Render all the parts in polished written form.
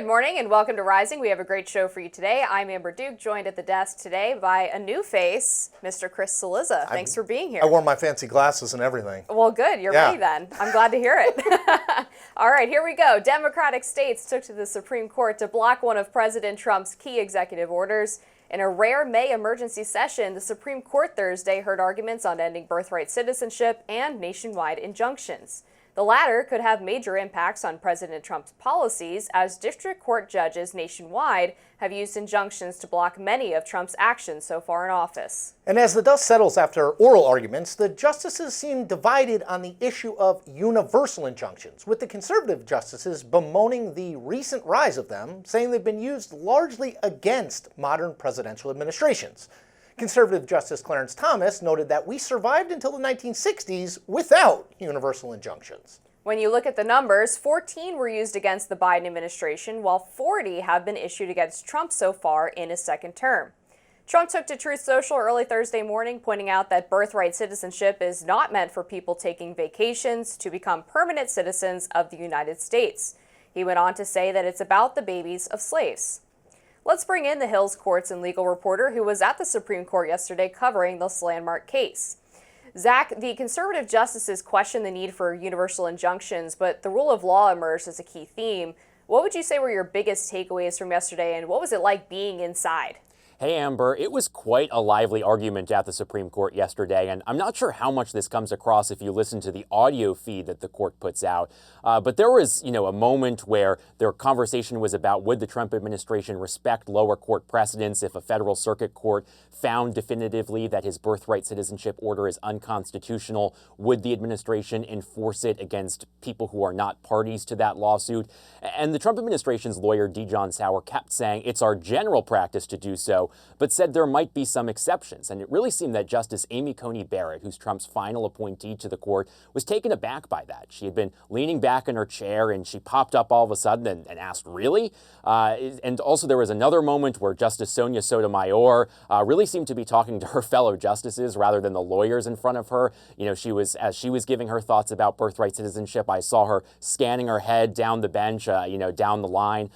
Good morning and welcome to Rising. We have a great show for you today. I'm Amber Duke, joined at the desk today by a new face, Mr. Chris Cillizza. Thanks for being here. I wore my fancy glasses and everything. Well, good. You're ready then. I'm glad to hear it. All right, here we go. Democratic states took to the Supreme Court to block one of President Trump's key executive orders. In a rare May emergency session, the Supreme Court Thursday heard arguments on ending birthright citizenship and nationwide injunctions. The latter could have major impacts on President Trump's policies, as district court judges nationwide have used injunctions to block many of Trump's actions so far in office. And as the dust settles after oral arguments, the justices seem divided on the issue of universal injunctions, with the conservative justices bemoaning the recent rise of them, saying they've been used largely against modern presidential administrations. Conservative Justice Clarence Thomas noted that we survived until the 1960s without universal injunctions. When you look at the numbers, 14 were used against the Biden administration, while 40 have been issued against Trump so far in his second term. Trump took to Truth Social early Thursday morning, pointing out that birthright citizenship is not meant for people taking vacations to become permanent citizens of the United States. He went on to say that it's about the babies of slaves. Let's bring in the Hill's courts and legal reporter who was at the Supreme Court yesterday covering this landmark case. Zach, the conservative justices questioned the need for universal injunctions, but the rule of law emerged as a key theme. What would you say were your biggest takeaways from yesterday, and what was it like being inside? Hey, Amber, it was quite a lively argument at the Supreme Court yesterday, and I'm not sure how much this comes across if you listen to the audio feed that the court puts out. But there was, a moment where their conversation was about would the Trump administration respect lower court precedents if a federal circuit court found definitively that his birthright citizenship order is unconstitutional? Would the administration enforce it against people who are not parties to that lawsuit? And the Trump administration's lawyer, D. John Sauer, kept saying it's our general practice to do so, but said there might be some exceptions. And it really seemed that Justice Amy Coney Barrett, who's Trump's final appointee to the court, was taken aback by that. She had been leaning back in her chair and she popped up all of a sudden and asked, really? And also there was another moment where Justice Sonia Sotomayor really seemed to be talking to her fellow justices rather than the lawyers in front of her. As she was giving her thoughts about birthright citizenship, I saw her scanning her head down the bench, down the line.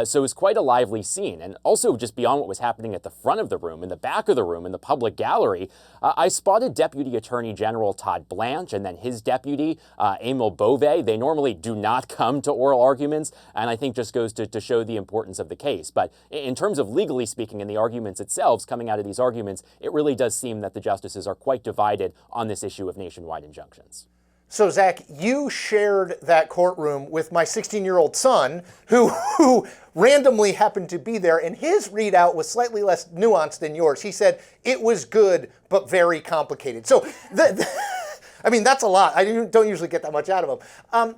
So it was quite a lively scene. And also just beyond what was happening at the front of the room, in the back of the room, in the public gallery, I spotted Deputy Attorney General Todd Blanche and then his deputy, Emil Bove. They normally do not come to oral arguments, and I think just goes to show the importance of the case. But in terms of legally speaking and the arguments itself, coming out of these arguments, it really does seem that the justices are quite divided on this issue of nationwide injunctions. So, Zach, you shared that courtroom with my 16-year-old son, who randomly happened to be there, and his readout was slightly less nuanced than yours. He said, it was good, but very complicated. So, that's a lot. I don't usually get that much out of him.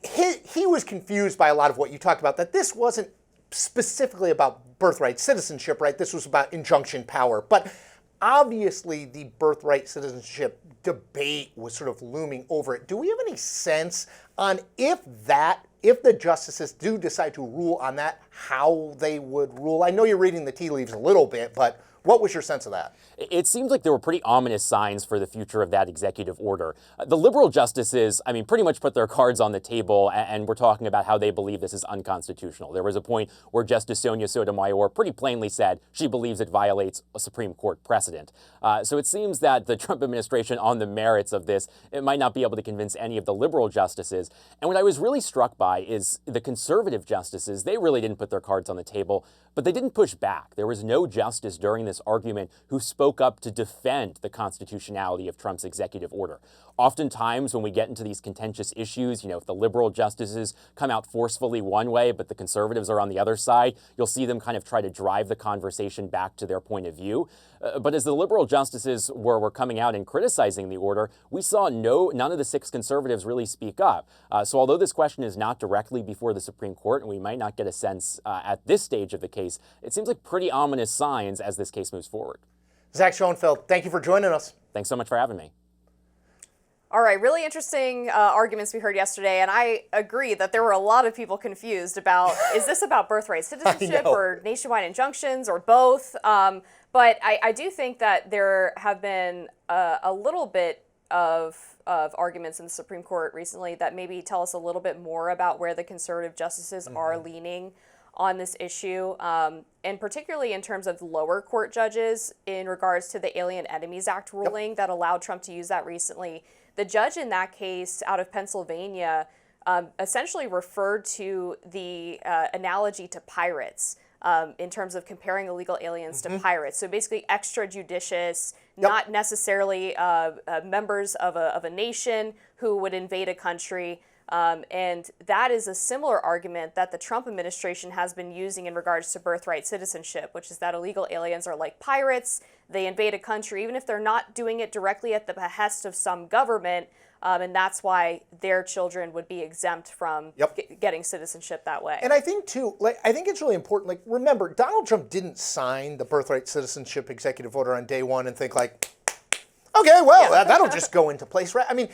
He was confused by a lot of what you talked about, that this wasn't specifically about birthright citizenship, right? This was about injunction power. But obviously, the birthright citizenship debate was sort of looming over it. Do we have any sense on if the justices do decide to rule on that, how they would rule? I know you're reading the tea leaves a little bit, but what was your sense of that? It seemed like there were pretty ominous signs for the future of that executive order. The liberal justices, pretty much put their cards on the table and were talking about how they believe this is unconstitutional. There was a point where Justice Sonia Sotomayor pretty plainly said she believes it violates a Supreme Court precedent. So it seems that the Trump administration, on the merits of this, it might not be able to convince any of the liberal justices. And what I was really struck by is the conservative justices. They really didn't put their cards on the table, but they didn't push back. There was no justice during this argument who spoke up to defend the constitutionality of Trump's executive order. Oftentimes, when we get into these contentious issues, if the liberal justices come out forcefully one way, but the conservatives are on the other side, you'll see them kind of try to drive the conversation back to their point of view. But as the liberal justices were coming out and criticizing the order, we saw none of the 6 conservatives really speak up. So although this question is not directly before the Supreme Court, and we might not get a sense at this stage of the case, it seems like pretty ominous signs as this case moves forward. Zach Schonfeld, thank you for joining us. Thanks so much for having me. All right, really interesting arguments we heard yesterday, and I agree that there were a lot of people confused about, is this about birthright citizenship or nationwide injunctions or both? But I do think that there have been a little bit of arguments in the Supreme Court recently that maybe tell us a little bit more about where the conservative justices are leaning on this issue, and particularly in terms of lower court judges in regards to the Alien Enemies Act ruling that allowed Trump to use that recently. The judge in that case out of Pennsylvania essentially referred to the analogy to pirates in terms of comparing illegal aliens to pirates. So basically extrajudicious, not necessarily members of a nation who would invade a country. And that is a similar argument that the Trump administration has been using in regards to birthright citizenship, which is that illegal aliens are like pirates. They invade a country, even if they're not doing it directly at the behest of some government. And that's why their children would be exempt from getting citizenship that way. And I think, too, I think it's really important. Remember, Donald Trump didn't sign the birthright citizenship executive order on day one and think, okay, well, that'll just go into place, right? I mean,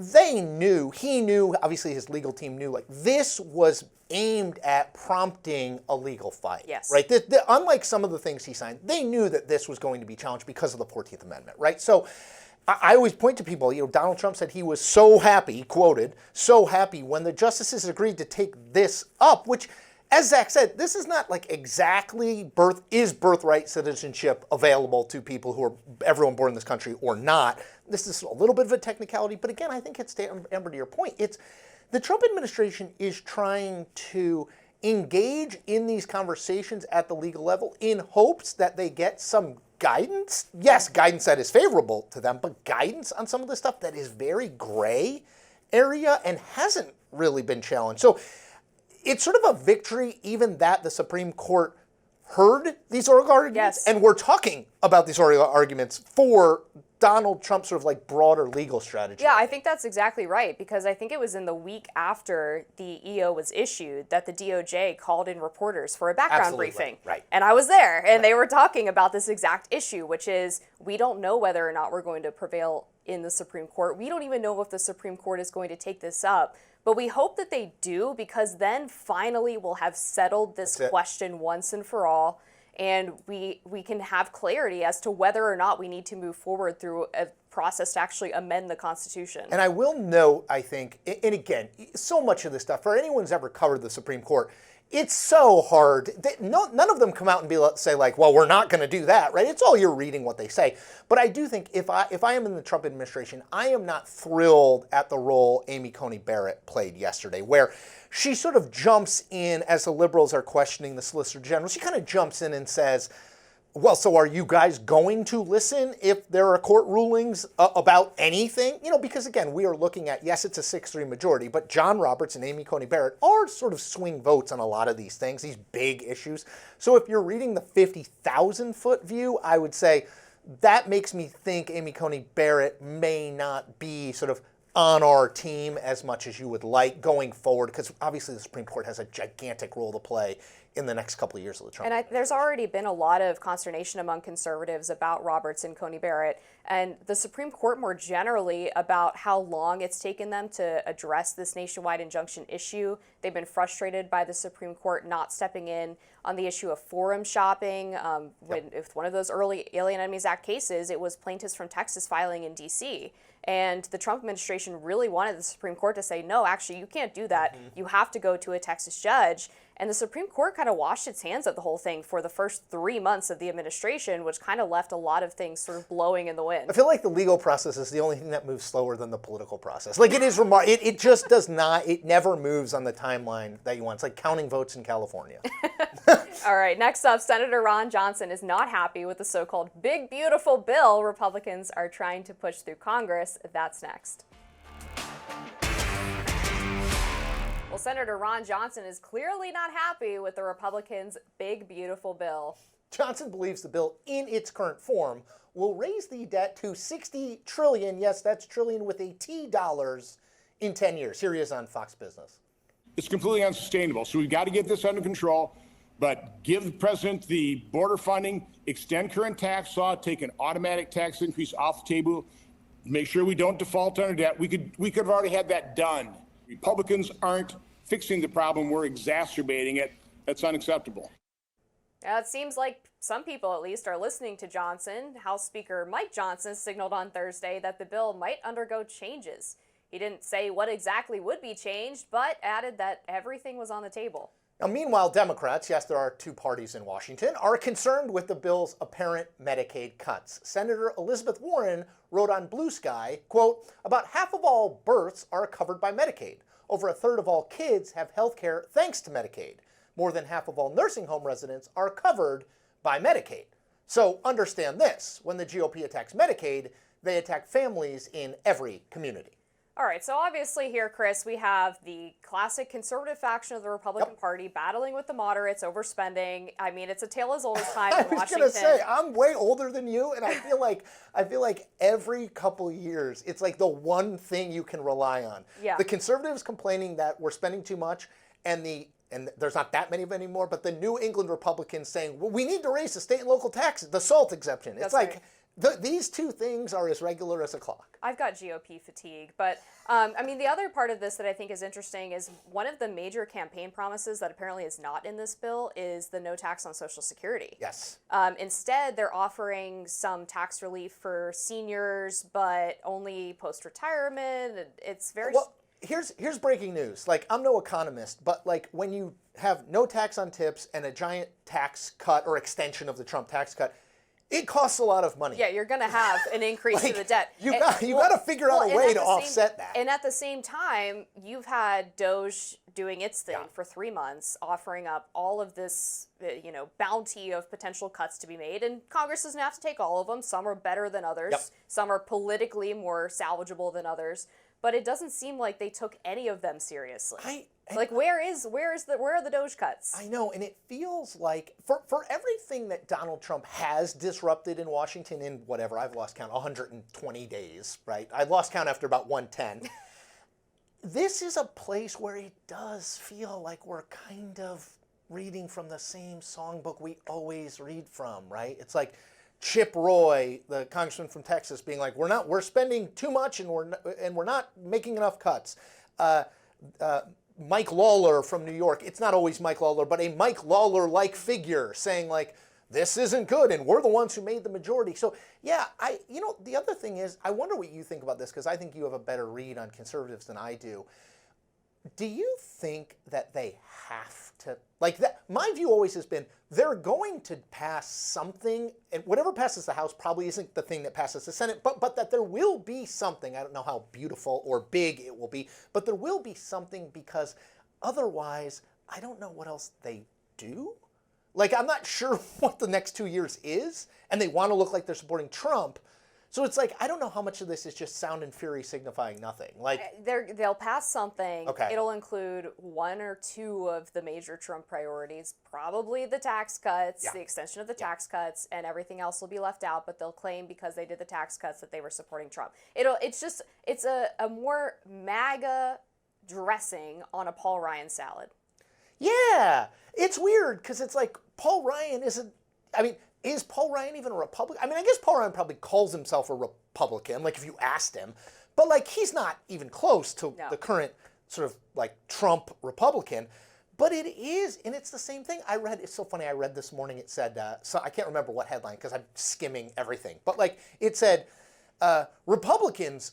he knew, obviously his legal team knew, this was aimed at prompting a legal fight. Yes. Right? Unlike some of the things he signed, they knew that this was going to be challenged because of the 14th Amendment, right? So I always point to people, Donald Trump said he was so happy, quoted, so happy when the justices agreed to take this up, which, as Zach said, this is not exactly birthright citizenship available to people who are everyone born in this country or not. This is a little bit of a technicality, but again, I think it's, Amber, to your point, it's the Trump administration is trying to engage in these conversations at the legal level in hopes that they get some guidance. Yes, guidance that is favorable to them, but guidance on some of the stuff that is very gray area and hasn't really been challenged. So it's sort of a victory even that the Supreme Court heard these oral arguments and we're talking about these oral arguments for Donald Trump's sort of broader legal strategy. Yeah, I think that's exactly right, because I think it was in the week after the EO was issued that the DOJ called in reporters for a background briefing. Right. And I was there, and they were talking about this exact issue, which is we don't know whether or not we're going to prevail in the Supreme Court. We don't even know if the Supreme Court is going to take this up. But we hope that they do, because then finally we'll have settled this question once and for all. And we can have clarity as to whether or not we need to move forward through a process to actually amend the Constitution. And I will note, I think, and again, so much of this stuff, for anyone who's ever covered the Supreme Court, it's so hard. None of them come out and say well, we're not going to do that, right? It's all you're reading what they say. But I do think if I am in the Trump administration, I am not thrilled at the role Amy Coney Barrett played yesterday, where she sort of jumps in as the liberals are questioning the Solicitor General. She kind of jumps in and says, well, so are you guys going to listen if there are court rulings about anything? Because again, we are looking at, yes, it's a 6-3 majority, but John Roberts and Amy Coney Barrett are sort of swing votes on a lot of these things, these big issues. So if you're reading the 50,000-foot view, I would say that makes me think Amy Coney Barrett may not be sort of on our team as much as you would like going forward, because obviously the Supreme Court has a gigantic role to play in the next couple of years of the Trump administration. There's already been a lot of consternation among conservatives about Roberts and Coney Barrett, and the Supreme Court more generally about how long it's taken them to address this nationwide injunction issue. They've been frustrated by the Supreme Court not stepping in on the issue of forum shopping. With one of those early Alien Enemies Act cases, it was plaintiffs from Texas filing in D.C., and the Trump administration really wanted the Supreme Court to say, no, actually, you can't do that. You have to go to a Texas judge. And the Supreme Court kind of washed its hands of the whole thing for the first 3 months of the administration, which kind of left a lot of things sort of blowing in the wind. I feel like the legal process is the only thing that moves slower than the political process. It is it just does not, it never moves on the timeline that you want. It's like counting votes in California. All right, next up, Senator Ron Johnson is not happy with the so-called big, beautiful bill Republicans are trying to push through Congress. That's next. Well, Senator Ron Johnson is clearly not happy with the Republicans' big, beautiful bill. Johnson believes the bill in its current form will raise the debt to $60 trillion, yes, that's trillion with a T dollars, in 10 years. Here he is on Fox Business. It's completely unsustainable. So we've got to get this under control, but give the president the border funding, extend current tax law, take an automatic tax increase off the table, make sure we don't default on our debt. We could have already had that done. Republicans aren't fixing the problem, we're exacerbating it. That's unacceptable. It seems like some people at least are listening to Johnson. House Speaker Mike Johnson signaled on Thursday that the bill might undergo changes. He didn't say what exactly would be changed, but added that everything was on the table. Now, meanwhile, Democrats, yes, there are two parties in Washington, are concerned with the bill's apparent Medicaid cuts. Senator Elizabeth Warren wrote on Blue Sky, quote, "About half of all births are covered by Medicaid. Over a third of all kids have health care thanks to Medicaid. More than half of all nursing home residents are covered by Medicaid." So understand this, when the GOP attacks Medicaid, they attack families in every community. All right, so obviously here, Chris, we have the classic conservative faction of the Republican Party battling with the moderates over spending. I mean, it's a tale as old as time in Washington. I was going to say, I'm way older than you, and I feel like every couple years, it's like the one thing you can rely on. Yeah. The conservatives complaining that we're spending too much, and there's not that many of them anymore, but the New England Republicans saying, well, we need to raise the state and local taxes, the SALT exemption. It's like these two things are as regular as a clock. I've got GOP fatigue, but I mean, the other part of this that I think is interesting is one of the major campaign promises that apparently is not in this bill is the no tax on Social Security. Yes. Instead, they're offering some tax relief for seniors, but only post-retirement. It's very... Well, here's breaking news. Like, I'm no economist, but like when you have no tax on tips and a giant tax cut or extension of the Trump tax cut, it costs a lot of money. Yeah, you're going to have an increase to the debt. You got to figure out a way to offset that. And at the same time, you've had Doge doing its thing for 3 months, offering up all of this, bounty of potential cuts to be made, and Congress doesn't have to take all of them. Some are better than others. Yep. Some are politically more salvageable than others. But it doesn't seem like they took any of them seriously. Where are the Doge cuts? I know, and it feels like for everything that Donald Trump has disrupted in Washington in whatever, I've lost count, 120 days, right? I lost count after about 110. This is a place where it does feel like we're kind of reading from the same songbook we always read from, right? It's like Chip Roy, the congressman from Texas, being like, we're spending too much and we're not making enough cuts. Mike Lawler from New York, it's not always Mike Lawler, but a Mike Lawler-like figure saying like, this isn't good and we're the ones who made the majority. So yeah, the other thing is, I wonder what you think about this because I think you have a better read on conservatives than I do. Do you think that they have to, like that? My view always has been they're going to pass something, and whatever passes the House probably isn't the thing that passes the Senate, but that there will be something. I don't know how beautiful or big it will be, but there will be something because otherwise, I don't know what else they do. Like, I'm not sure what the next 2 years is, and they want to look like they're supporting Trump. So it's like, I don't know how much of this is just sound and fury signifying nothing. Like they'll pass something. Okay. It'll include one or two of the major Trump priorities, probably the tax cuts, the extension of the tax cuts, and everything else will be left out, but they'll claim because they did the tax cuts that they were supporting Trump. It's a more MAGA dressing on a Paul Ryan salad. Yeah, it's weird because it's like Paul Ryan isn't, is Paul Ryan even a Republican? I guess Paul Ryan probably calls himself a Republican, like if you asked him, but like he's not even close to the current sort of like Trump Republican. But it is, and it's the same thing. It's so funny, I read this morning, it said, so I can't remember what headline because I'm skimming everything, but like it said, Republicans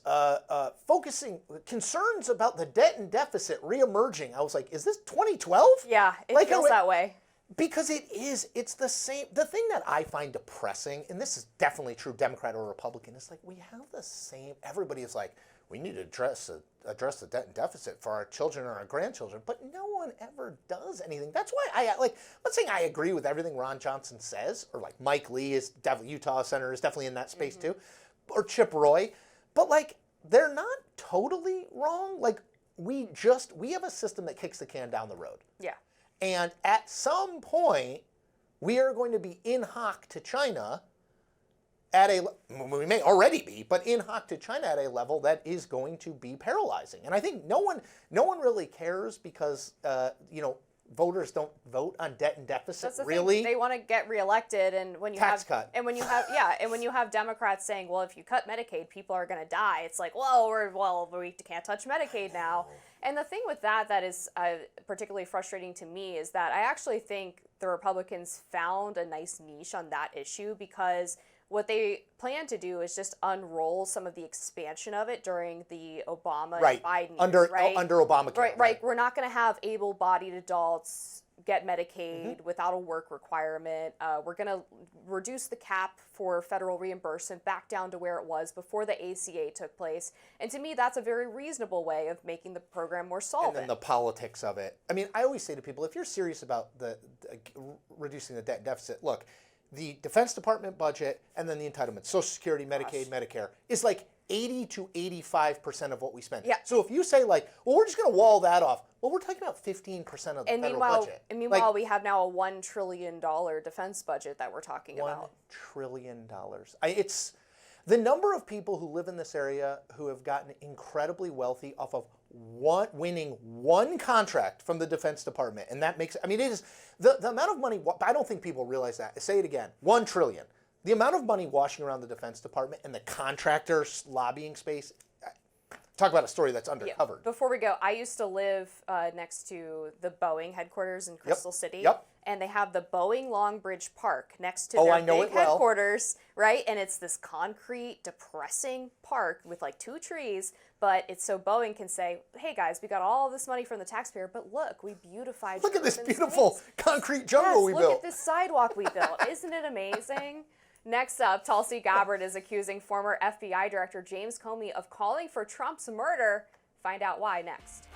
focusing concerns about the debt and deficit reemerging. I was like, is this 2012? Yeah, it feels that way. Because it's the same. The thing that I find depressing, and this is definitely true, Democrat or Republican, is like we have the same. Everybody is like, we need to address the debt and deficit for our children or our grandchildren, but no one ever does anything. That's why let's say I agree with everything Ron Johnson says, or like Mike Lee is definitely Utah senator is definitely in that space too, or Chip Roy, but like they're not totally wrong. Like we have a system that kicks the can down the road. Yeah. And at some point, we are going to be in hoc to China we may already be, but in hoc to China at a level that is going to be paralyzing. And I think no one really cares because, voters don't vote on debt and deficit? That's the Really? thing. They want to get reelected, and when you Tax have cut. and when you have and when you have Democrats saying, well, if you cut Medicaid, people are going to die. It's like, well, we can't touch Medicaid now. And the thing with that is particularly frustrating to me is that I actually think the Republicans found a nice niche on that issue, because what they plan to do is just unroll some of the expansion of it during the Obama and Biden years, under Obamacare. Right. We're not going to have able-bodied adults get Medicaid without a work requirement. We're going to reduce the cap for federal reimbursement back down to where it was before the ACA took place. And to me, that's a very reasonable way of making the program more solvent. And then the politics of it. I mean, I always say to people, if you're serious about the reducing the debt deficit, look, the Defense Department budget and then the entitlements, Social Security, Medicaid, Medicare, is like 80 to 85% of what we spend. Yeah. So if you say like, well, we're just going to wall that off, well, we're talking about 15% of the federal budget. And meanwhile, we have now a $1 trillion defense budget that we're talking about. $1 trillion. It's the number of people who live in this area who have gotten incredibly wealthy off of winning one contract from the Defense Department. And that makes, I mean, it is the amount of money, I don't think people realize that. Say it again, $1 trillion. The amount of money washing around the Defense Department and the contractors lobbying space, talk about a story that's undercovered. Yeah. Before we go, I used to live next to the Boeing headquarters in Crystal City. Yep. And they have the Boeing Long Bridge Park next to their big headquarters, right? And it's this concrete, depressing park with like 2 trees, but it's so Boeing can say, hey guys, we got all this money from the taxpayer, but look, we beautified. Look at this beautiful concrete jungle we built. Look at this sidewalk we built. Isn't it amazing? Next up, Tulsi Gabbard is accusing former FBI Director James Comey of calling for Trump's murder. Find out why next.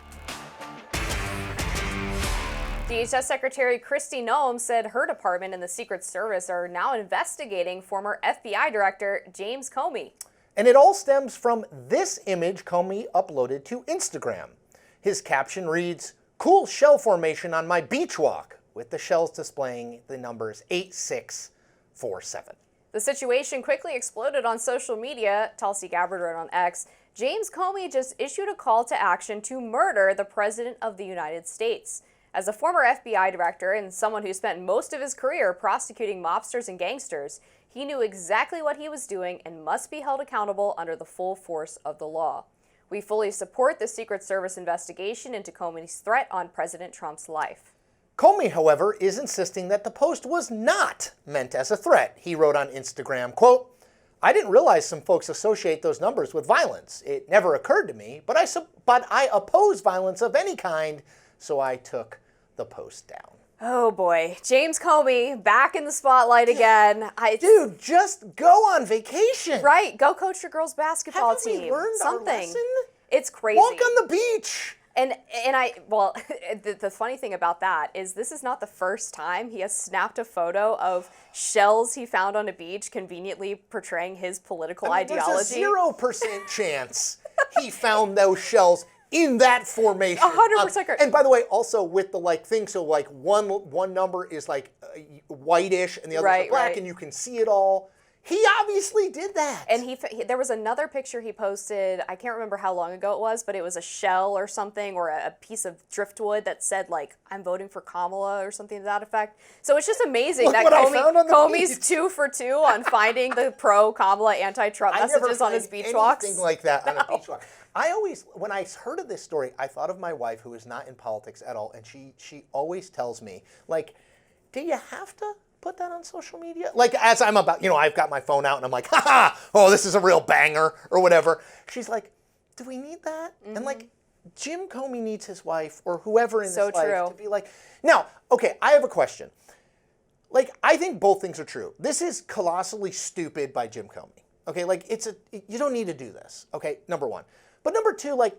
DHS Secretary Kristi Noem said her department and the Secret Service are now investigating former FBI Director James Comey. And it all stems from this image Comey uploaded to Instagram. His caption reads, "Cool shell formation on my beach walk," with the shells displaying the numbers 8647. The situation quickly exploded on social media. Tulsi Gabbard wrote on X, James Comey just issued a call to action to murder the President of the United States. As a former FBI director and someone who spent most of his career prosecuting mobsters and gangsters, he knew exactly what he was doing and must be held accountable under the full force of the law. We fully support the Secret Service investigation into Comey's threat on President Trump's life. Comey, however, is insisting that the post was not meant as a threat. He wrote on Instagram, quote, "I didn't realize some folks associate those numbers with violence. It never occurred to me, but I oppose violence of any kind, so I took the post down." Oh boy, James Comey back in the spotlight again. Dude, just go on vacation. Right, go coach your girls' basketball Haven't team. we learned Something. our lesson? It's crazy. Walk on the beach. And the funny thing about that is this is not the first time he has snapped a photo of shells he found on a beach conveniently portraying his political ideology. There's a 0% chance he found those shells in that formation. 100% correct. And by the way, also with the like thing, so like one number is like whitish and the other is black, and you can see it all. He obviously did that. And there was another picture he posted, I can't remember how long ago it was, but it was a shell or something, or a piece of driftwood that said, like, I'm voting for Kamala or something to that effect. So it's just amazing that Comey's 2 for 2 on finding the pro-Kamala, anti-Trump messages on his beach walks. Anything like that on a beach walk. When I heard of this story, I thought of my wife, who is not in politics at all, and she always tells me, like, do you have to put that on social media? Like, as I'm about, I've got my phone out and I'm like, oh, this is a real banger or whatever. She's like, do we need that? Mm-hmm. And like, Jim Comey needs his wife or whoever in his life to be like, now, okay, I have a question. Like, I think both things are true. This is colossally stupid by Jim Comey. Okay, like, you don't need to do this. Okay, number one. But number two, like,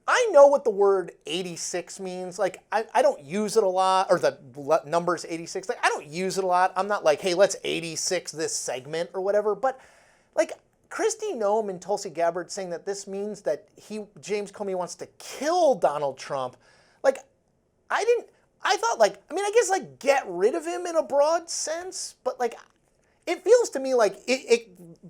I know what the word 86 means. Like, I don't use it a lot, or the number's 86. Like, I don't use it a lot. I'm not like, hey, let's 86 this segment or whatever. But, like, Kristi Noem and Tulsi Gabbard saying that this means that James Comey wants to kill Donald Trump. Like, I thought, like, I guess, like, get rid of him in a broad sense. But, like, it feels to me like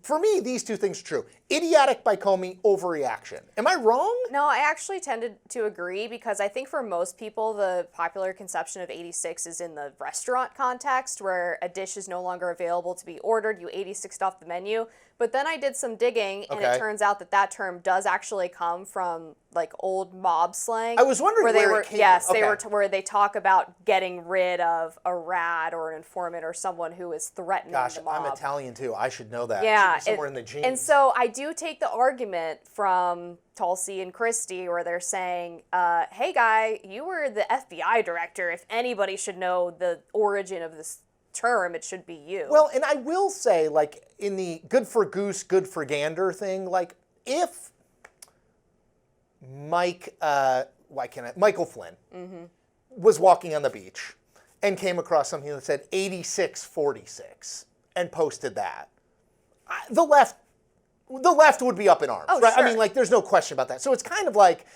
for me, these two things are true. Idiotic by Comey, overreaction. Am I wrong? No, I actually tended to agree because I think for most people, the popular conception of 86 is in the restaurant context where a dish is no longer available to be ordered. You 86'd off the menu. But then I did some digging, and it turns out that that term does actually come from like old mob slang. I was wondering where it came from. They were where they talk about getting rid of a rat or an informant or someone who is threatening the mob. I'm Italian too. I should know that. Yeah, somewhere in the genes. And so I do take the argument from Tulsi and Kristi where they're saying, hey guy, you were the FBI director. If anybody should know the origin of this term, it should be you. Well, and I will say, like, in the good for goose, good for gander thing, like, if Michael Flynn was walking on the beach and came across something that said 8646 and posted that, the left would be up in arms, right? Sure. I mean, like, there's no question about that. So it's kind of like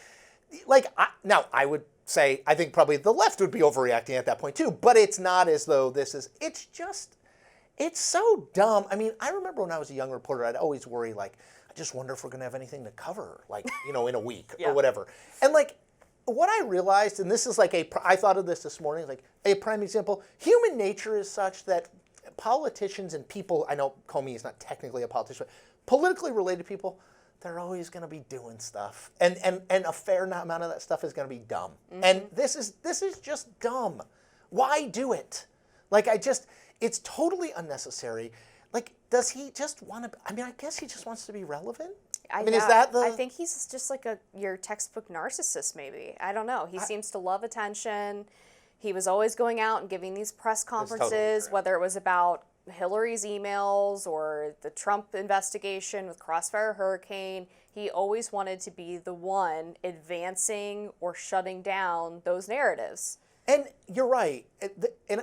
now I would say I think probably the left would be overreacting at that point too, but it's not as though it's so dumb. I mean, I remember when I was a young reporter, I'd always worry, like, I just wonder if we're going to have anything to cover, like, in a week or whatever. And, like, what I realized, and this is like I thought of this morning, like a prime example, human nature is such that politicians and people, I know Comey is not technically a politician, but politically related people, they're always going to be doing stuff. And a fair amount of that stuff is going to be dumb. And this is just dumb. Why do it? Like, it's totally unnecessary. Like, does he just want to, I mean, I guess he just wants to be relevant. I mean, is that the... I think he's just like your textbook narcissist, maybe. I don't know. He seems to love attention. He was always going out and giving these press conferences, whether it was about Hillary's emails or the Trump investigation with Crossfire Hurricane. He always wanted to be the one advancing or shutting down those narratives. And you're right. And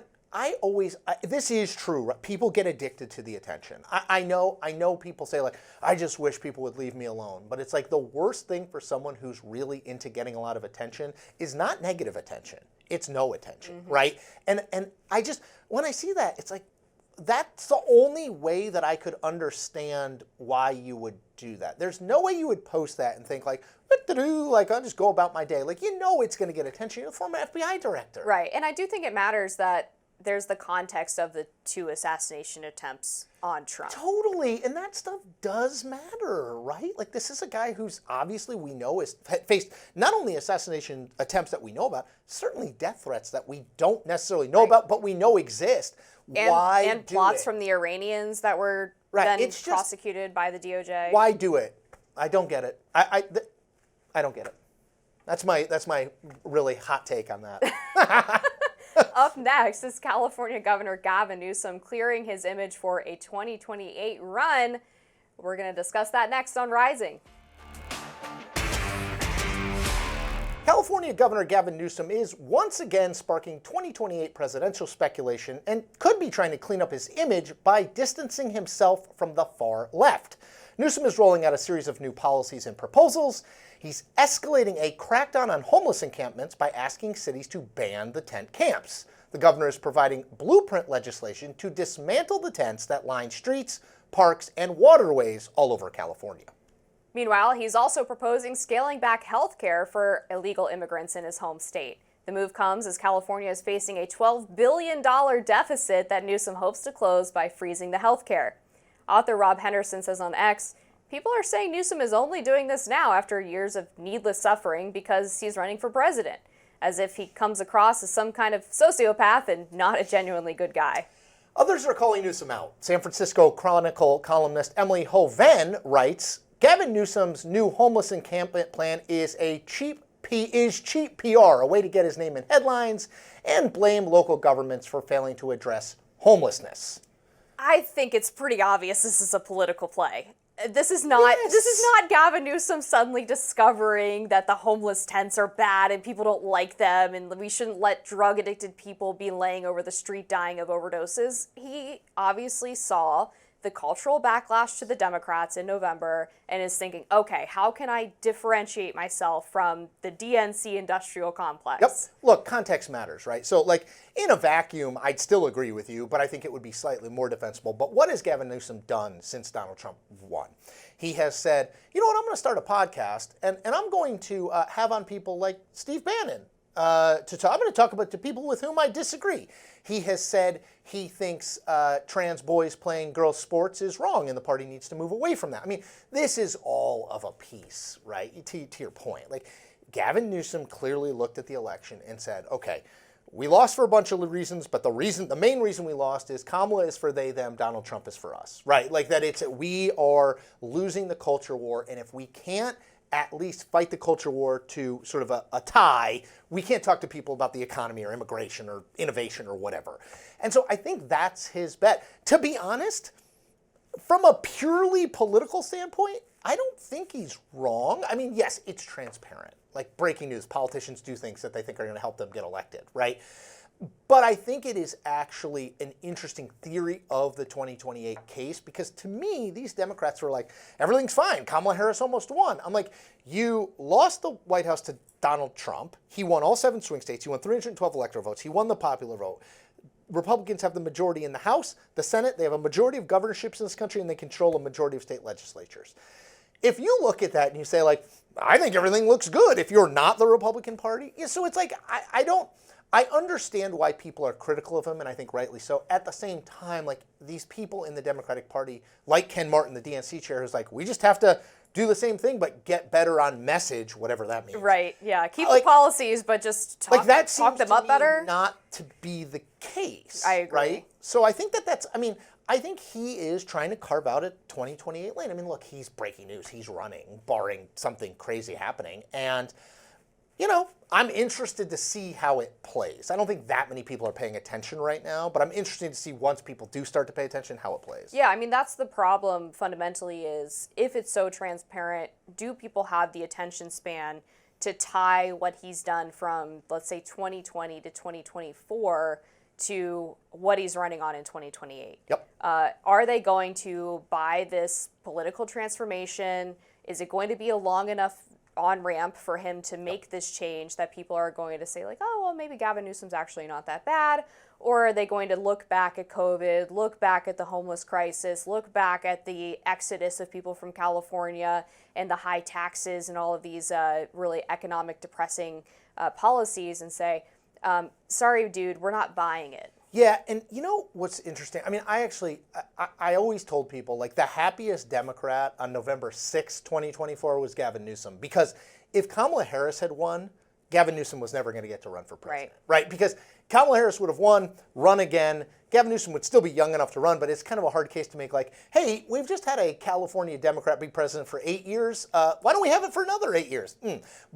this is true. Right? People get addicted to the attention. I know people say, like, I just wish people would leave me alone. But it's like the worst thing for someone who's really into getting a lot of attention is not negative attention. It's no attention, right? And I just, when I see that, it's like, that's the only way that I could understand why you would do that. There's no way you would post that and think, like, what to do? Like, I'll just go about my day. Like, you know it's going to get attention. You're the former FBI director. Right. And I do think it matters that there's the context of the 2 assassination attempts on Trump. Totally. And that stuff does matter, right? Like, this is a guy who's obviously we know has faced not only assassination attempts that we know about, certainly death threats that we don't necessarily know about, but we know exist. Why and do plots it? from the Iranians that were then prosecuted by the DOJ. Why do it? I don't get it. I don't get it. That's my really hot take on that. Up next is California Governor Gavin Newsom clearing his image for a 2028 run. We're going to discuss that next on Rising. California Governor Gavin Newsom is once again sparking 2028 presidential speculation and could be trying to clean up his image by distancing himself from the far left. Newsom is rolling out a series of new policies and proposals. He's escalating a crackdown on homeless encampments by asking cities to ban the tent camps. The governor is providing blueprint legislation to dismantle the tents that line streets, parks, and waterways all over California. Meanwhile, he's also proposing scaling back health care for illegal immigrants in his home state. The move comes as California is facing a $12 billion deficit that Newsom hopes to close by freezing the health care. Author Rob Henderson says on X, people are saying Newsom is only doing this now after years of needless suffering because he's running for president, as if he comes across as some kind of sociopath and not a genuinely good guy. Others are calling Newsom out. San Francisco Chronicle columnist Emily Hoven writes, Gavin Newsom's new homeless encampment plan is cheap PR, a way to get his name in headlines and blame local governments for failing to address homelessness. I think it's pretty obvious this is a political play. This is not Gavin Newsom suddenly discovering that the homeless tents are bad and people don't like them and we shouldn't let drug-addicted people be laying over the street dying of overdoses. He obviously saw the cultural backlash to the Democrats in November and is thinking, okay, how can I differentiate myself from the DNC industrial complex? Yep. Look, context matters, right? So, like, in a vacuum, I'd still agree with you, but I think it would be slightly more defensible. But what has Gavin Newsom done since Donald Trump won? He has said, you know what, I'm going to start a podcast, and I'm going to have on people like Steve Bannon. I'm going to talk about the people with whom I disagree. He has said he thinks trans boys playing girls' sports is wrong and the party needs to move away from that. I mean, this is all of a piece, right? To your point. Like, Gavin Newsom clearly looked at the election and said, okay, we lost for a bunch of reasons, but the main reason we lost is Kamala is for they, them, Donald Trump is for us, right? Like that we are losing the culture war, and if we can't at least fight the culture war to sort of a tie, we can't talk to people about the economy or immigration or innovation or whatever. And so I think that's his bet. To be honest, from a purely political standpoint, I don't think he's wrong. I mean, yes, it's transparent. Like breaking news, politicians do things that they think are going to help them get elected, right? But I think it is actually an interesting theory of the 2028 case because to me, these Democrats were like, everything's fine. Kamala Harris almost won. I'm like, you lost the White House to Donald Trump. He won all 7 swing states. He won 312 electoral votes. He won the popular vote. Republicans have the majority in the House, the Senate. They have a majority of governorships in this country, and they control a majority of state legislatures. If you look at that and you say, like, I think everything looks good if you're not the Republican Party. Yeah, so it's like, I understand why people are critical of him, and I think rightly so. At the same time, like, these people in the Democratic Party, like Ken Martin, the DNC chair, who's like, we just have to do the same thing, but get better on message, whatever that means. Right, yeah. Keep the policies, but just talk them up better. Not to be the case. I agree. Right? So I think I think he is trying to carve out a 2028 lane. I mean, look, he's breaking news. He's running, barring something crazy happening. And, you know, I'm interested to see how it plays. I don't think that many people are paying attention right now, but I'm interested to see once people do start to pay attention, how it plays. Yeah, I mean, that's the problem fundamentally is if it's so transparent, do people have the attention span to tie what he's done from, let's say, 2020 to 2024 to what he's running on in 2028? Yep. Are they going to buy this political transformation? Is it going to be a long enough on-ramp for him to make this change that people are going to say, like, oh, well, maybe Gavin Newsom's actually not that bad? Or are they going to look back at COVID, look back at the homeless crisis, look back at the exodus of people from California and the high taxes and all of these really economic depressing policies and say, sorry, dude, we're not buying it. Yeah, and you know what's interesting? I mean, I always told people, like, the happiest Democrat on November 6, 2024 was Gavin Newsom. Because if Kamala Harris had won, Gavin Newsom was never going to get to run for president. Right? Because Kamala Harris would have won, run again. Gavin Newsom would still be young enough to run, but it's kind of a hard case to make, like, hey, we've just had a California Democrat be president for 8 years. Why don't we have it for another 8 years?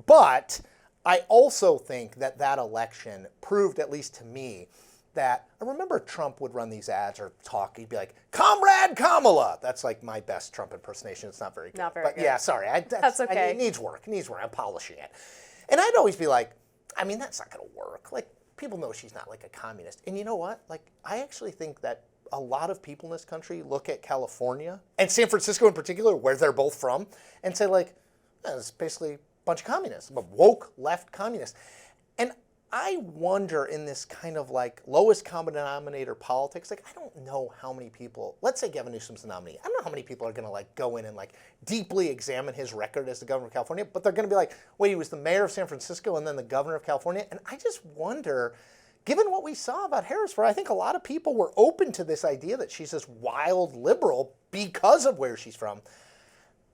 But I also think that election proved, at least to me, that I remember Trump would run these ads or talk. He'd be like, "Comrade Kamala." That's like my best Trump impersonation. It's not very good. Not very good. Yeah, sorry. That's okay. It needs work. I'm polishing it. And I'd always be like, I mean, that's not going to work. Like, people know she's not like a communist. And you know what? Like, I actually think that a lot of people in this country look at California and San Francisco in particular, where they're both from, and say, like, it's basically a bunch of communists, but woke left communists. And I wonder in this kind of like lowest common denominator politics, like, I don't know how many people, let's say Gavin Newsom's the nominee, I don't know how many people are going to like go in and like deeply examine his record as the governor of California, but they're going to be like, wait, he was the mayor of San Francisco and then the governor of California. And I just wonder, given what we saw about Harris, where I think a lot of people were open to this idea that she's this wild liberal because of where she's from,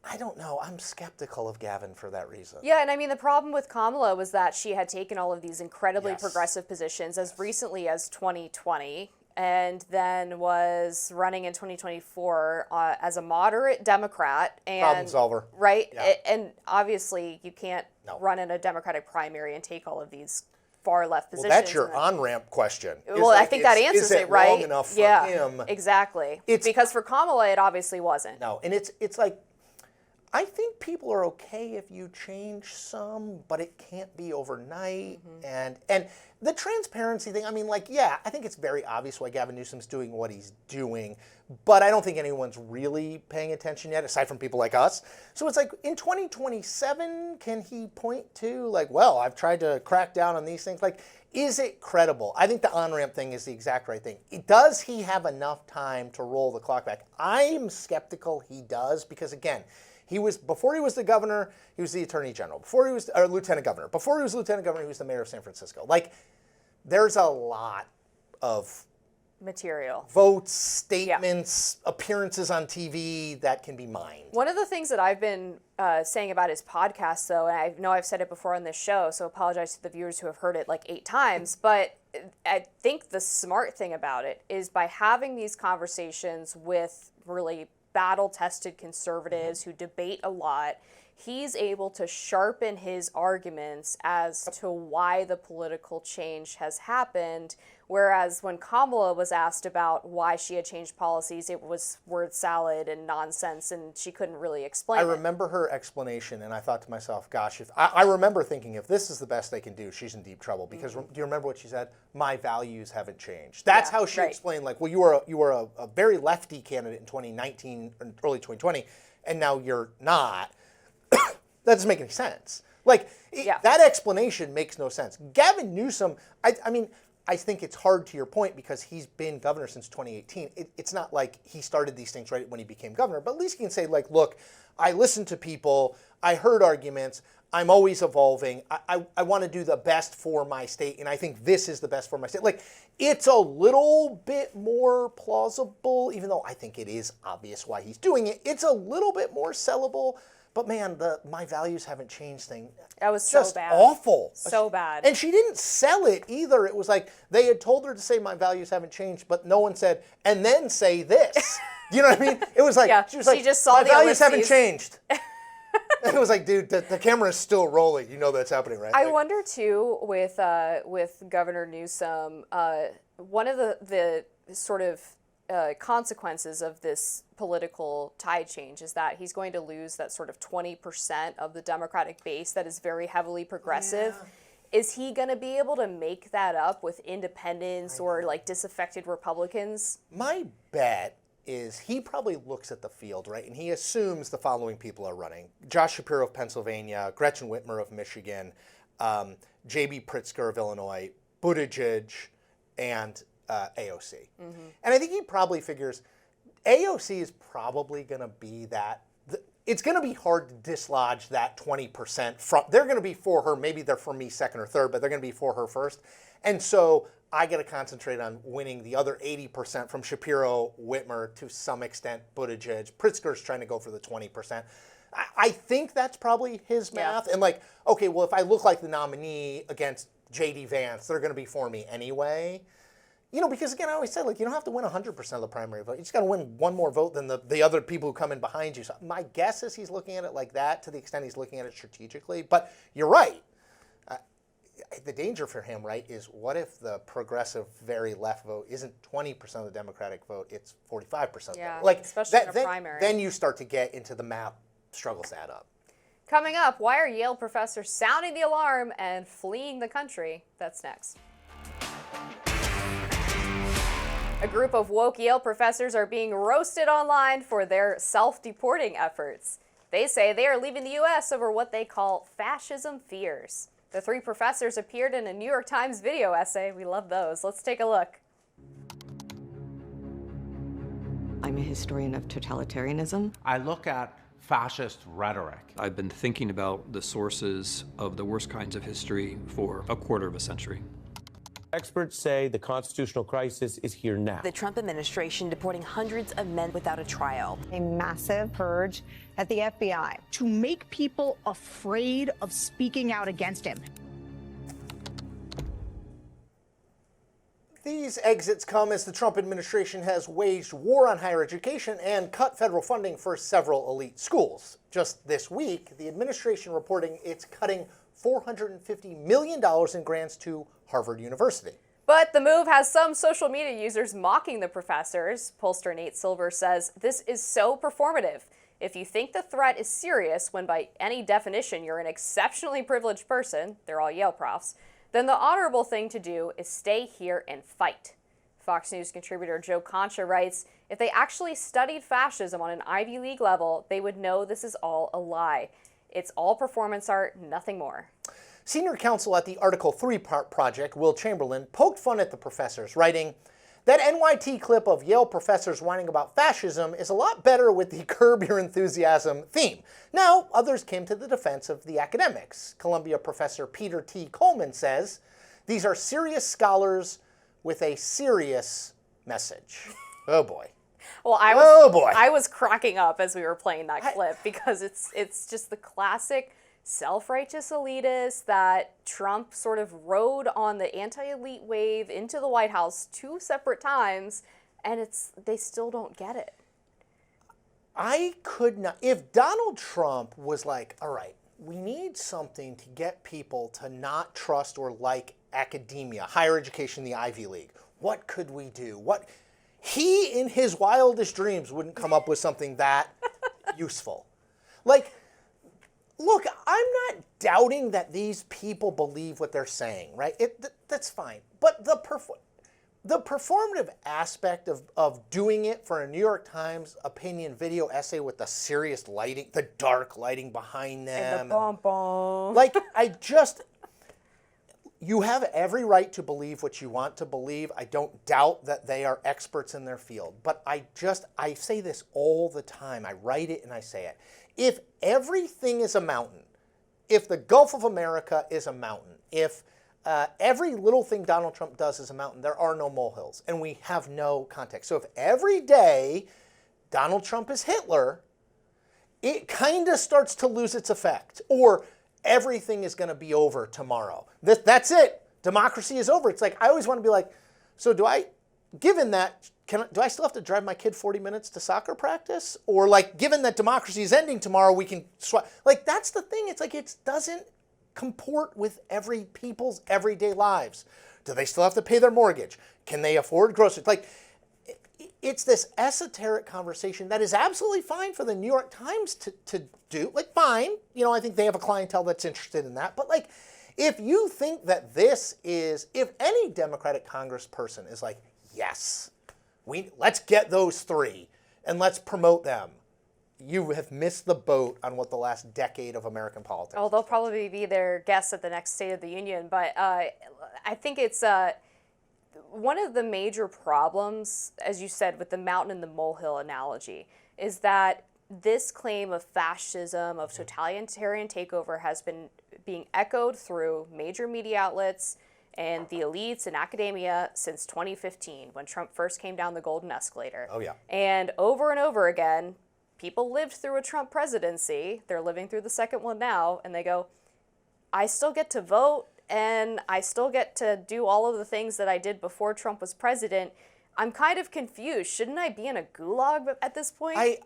I don't know. I'm skeptical of Gavin for that reason. Yeah, and I mean, the problem with Kamala was that she had taken all of these incredibly progressive positions as recently as 2020, and then was running in 2024 as a moderate Democrat. And, problem solver. Right? Yeah. And obviously, you can't run in a Democratic primary and take all of these far left positions. Well, that's your on-ramp question. Well, I think that answers it, right? Long enough for him? Exactly. Because for Kamala, it obviously wasn't. No, and it's like, I think people are okay if you change some, but it can't be overnight. And the transparency thing, I mean, like, yeah, I think it's very obvious why Gavin Newsom's doing what he's doing, but I don't think anyone's really paying attention yet, aside from people like us. So it's like, in 2027, can he point to, like, well, I've tried to crack down on these things? Like, is it credible? I think the on-ramp thing is the exact right thing. Does he have enough time to roll the clock back? I'm skeptical he does, because again, before he was the governor, he was the attorney general. Before he was lieutenant governor. Before he was lieutenant governor, he was the mayor of San Francisco. Like, there's a lot of material, votes, statements, appearances on TV that can be mined. One of the things that I've been saying about his podcast, though, and I know I've said it before on this show, so apologize to the viewers who have heard it like 8 times, but I think the smart thing about it is by having these conversations with really battle-tested conservatives who debate a lot, he's able to sharpen his arguments as to why the political change has happened, whereas when Kamala was asked about why she had changed policies, it was word salad and nonsense, and she couldn't really explain it. I remember her explanation, and I thought to myself, gosh, I remember thinking, if this is the best they can do, she's in deep trouble, because do you remember what she said? My values haven't changed. That's how she explained, like, well, you were a very lefty candidate in 2019, early 2020, and now you're not. That doesn't make any sense. Like, that explanation makes no sense. Gavin Newsom, I mean, I think it's hard to your point because he's been governor since 2018. It's not like he started these things right when he became governor, but at least he can say, like, look, I listened to people, I heard arguments, I'm always evolving, I want to do the best for my state, and I think this is the best for my state. Like, it's a little bit more plausible, even though I think it is obvious why he's doing it. It's a little bit more sellable. But man, the my values haven't changed thing. That was just so bad. Awful. So bad. And she didn't sell it either. It was like they had told her to say my values haven't changed, but no one said, and then say this. You know what I mean? It was like, she was like, just saw my the values haven't ellipses. changed. And it was like, dude, the camera is still rolling. You know that's happening, right? I wonder too with Governor Newsom, one of the sort of consequences of this political tide change is that he's going to lose that sort of 20% of the Democratic base that is very heavily progressive. Yeah. Is he going to be able to make that up with independents or like disaffected Republicans? My bet is he probably looks at the field, right, and he assumes the following people are running. Josh Shapiro of Pennsylvania, Gretchen Whitmer of Michigan, J.B. Pritzker of Illinois, Buttigieg, and AOC. And I think he probably figures AOC is probably going to be that. It's going to be hard to dislodge that 20% from. They're going to be for her. Maybe they're for me second or third, but they're going to be for her first. And so I got to concentrate on winning the other 80% from Shapiro, Whitmer, to some extent, Buttigieg. Pritzker's trying to go for the 20%. I think that's probably his math. And like, okay, well, if I look like the nominee against J.D. Vance, they're going to be for me anyway. You know, because again, I always said, like, you don't have to win 100% of the primary vote. You just got to win one more vote than the other people who come in behind you. So my guess is he's looking at it like that to the extent he's looking at it strategically. But you're right. The danger for him, right, is what if the progressive, very left vote isn't 20% of the Democratic vote, it's 45% Yeah, vote. Like, especially in a primary. Then you start to get into the map struggles to add up. Coming up, why are Yale professors sounding the alarm and fleeing the country? That's next. A group of woke Yale professors are being roasted online for their self-deporting efforts. They say they are leaving the U.S. over what they call fascism fears. The 3 professors appeared in a New York Times video essay. We love those. Let's take a look. I'm a historian of totalitarianism. I look at fascist rhetoric. I've been thinking about the sources of the worst kinds of history for a quarter of a century. Experts say the constitutional crisis is here now. The Trump administration deporting hundreds of men without a trial. A massive purge at the FBI to make people afraid of speaking out against him. These exits come as the Trump administration has waged war on higher education and cut federal funding for several elite schools. Just this week, the administration reporting it's cutting $450 million in grants to Harvard University. But the move has some social media users mocking the professors. Pollster Nate Silver says this is so performative. If you think the threat is serious, when by any definition you're an exceptionally privileged person, they're all Yale profs, then the honorable thing to do is stay here and fight. Fox News contributor Joe Concha writes, if they actually studied fascism on an Ivy League level, they would know this is all a lie. It's all performance art, nothing more. Senior counsel at the Article 3 project, Will Chamberlain, poked fun at the professors, writing, that NYT clip of Yale professors whining about fascism is a lot better with the Curb Your Enthusiasm theme. Now, others came to the defense of the academics. Columbia professor Peter T. Coleman says, these are serious scholars with a serious message. Oh boy. Well, I was cracking up as we were playing that clip because it's just the classic self-righteous elitists that Trump sort of rode on the anti-elite wave into the White House 2 separate times, and they still don't get it. I could not, if Donald Trump was like, all right, we need something to get people to not trust or like academia, higher education, the Ivy League, what could we do? He, in his wildest dreams, wouldn't come up with something that useful. Like, look, I'm not doubting that these people believe what they're saying, right? That's fine. But the performative aspect of doing it for a New York Times opinion video essay with the serious lighting, the dark lighting behind them. And the bomb. Like, you have every right to believe what you want to believe. I don't doubt that they are experts in their field. But I say this all the time. I write it and I say it. If everything is a mountain, if the Gulf of America is a mountain, if every little thing Donald Trump does is a mountain, there are no molehills, and we have no context. So if every day Donald Trump is Hitler, it kind of starts to lose its effect. Or everything is going to be over tomorrow. That's it. Democracy is over. It's like, I always want to be like, so given that, do I still have to drive my kid 40 minutes to soccer practice? Or like, given that democracy is ending tomorrow, we can swap. Like, that's the thing. It's like, it doesn't comport with every people's everyday lives. Do they still have to pay their mortgage? Can they afford groceries? Like, it's this esoteric conversation that is absolutely fine for the New York Times to do. Like, fine. You know, I think they have a clientele that's interested in that. But like, if you think that if any Democratic congressperson is like, yes, let's get those 3 and let's promote them, you have missed the boat on what the last decade of American politics. Oh, they'll probably be their guests at the next State of the Union. But I think it's one of the major problems, as you said, with the mountain and the molehill analogy, is that this claim of fascism, of totalitarian takeover, has been being echoed through major media outlets and the elites in academia since 2015, when Trump first came down the golden escalator. Oh, yeah. And over again, people lived through a Trump presidency. They're living through the second one now, and they go, I still get to vote, and I still get to do all of the things that I did before Trump was president. I'm kind of confused. Shouldn't I be in a gulag at this point? I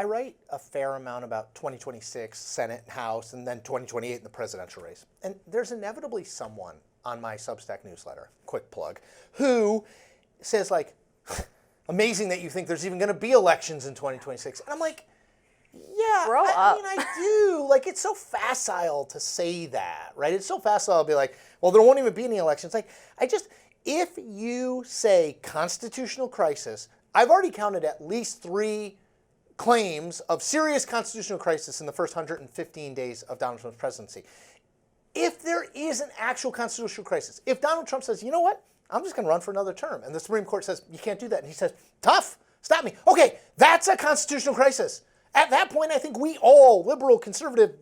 write a fair amount about 2026 Senate and House, and then 2028 in the presidential race. And there's inevitably someone on my Substack newsletter, quick plug, who says like, amazing that you think there's even going to be elections in 2026. And I'm like, yeah, Grow up. I mean, I do. Like, it's so facile to say that, right? It's so facile to be like, well, there won't even be any elections. Like, if you say constitutional crisis, I've already counted at least 3 claims of serious constitutional crisis in the first 115 days of Donald Trump's presidency. If there is an actual constitutional crisis, if Donald Trump says, you know what, I'm just going to run for another term, and the Supreme Court says, you can't do that, and he says, tough, stop me. Okay, that's a constitutional crisis. At that point, I think we all, liberal, conservative,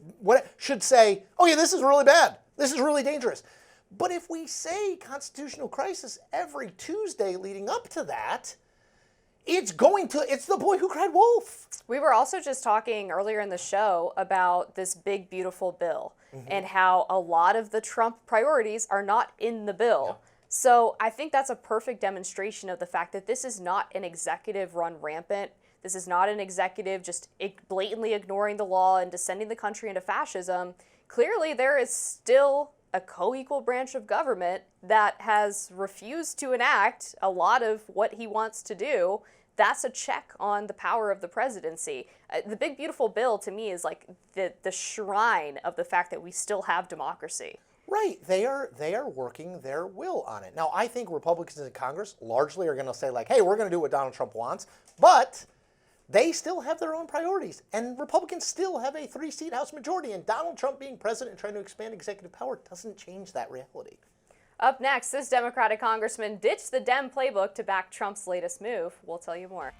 should say, oh yeah, this is really bad. This is really dangerous. But if we say constitutional crisis every Tuesday leading up to that, it's the boy who cried wolf. We were also just talking earlier in the show about this big, beautiful bill and how a lot of the Trump priorities are not in the bill. Yeah. So I think that's a perfect demonstration of the fact that this is not an executive run rampant. This is not an executive just blatantly ignoring the law and descending the country into fascism. Clearly, there is still a co-equal branch of government that has refused to enact a lot of what he wants to do. that's a check on the power of the presidency. The big beautiful bill to me is like the shrine of the fact that we still have democracy. Right, they are working their will on it. Now, I think Republicans in Congress largely are going to say like, hey, we're going to do what Donald Trump wants, but they still have their own priorities, and Republicans still have a 3-seat House majority, and Donald Trump being president and trying to expand executive power doesn't change that reality. Up next, this Democratic congressman ditched the Dem playbook to back Trump's latest move. We'll tell you more.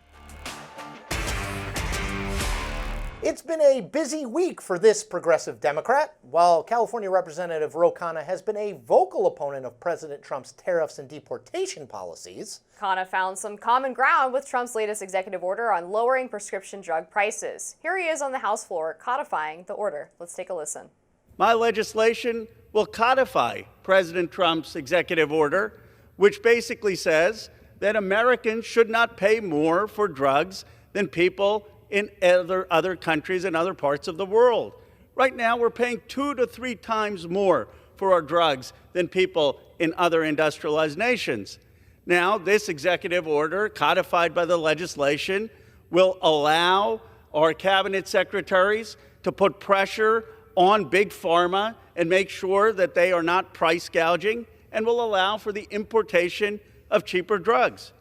It's been a busy week for this progressive Democrat. While California Representative Kana has been a vocal opponent of President Trump's tariffs and deportation policies, Kana found some common ground with Trump's latest executive order on lowering prescription drug prices. Here he is on the House floor codifying the order. Let's take a listen. My legislation will codify President Trump's executive order, which basically says that Americans should not pay more for drugs than people in other countries and other parts of the world. Right now, we're paying 2 to 3 times more for our drugs than people in other industrialized nations. Now, this executive order, codified by the legislation, will allow our cabinet secretaries to put pressure on Big Pharma and make sure that they are not price gouging, and will allow for the importation of cheaper drugs.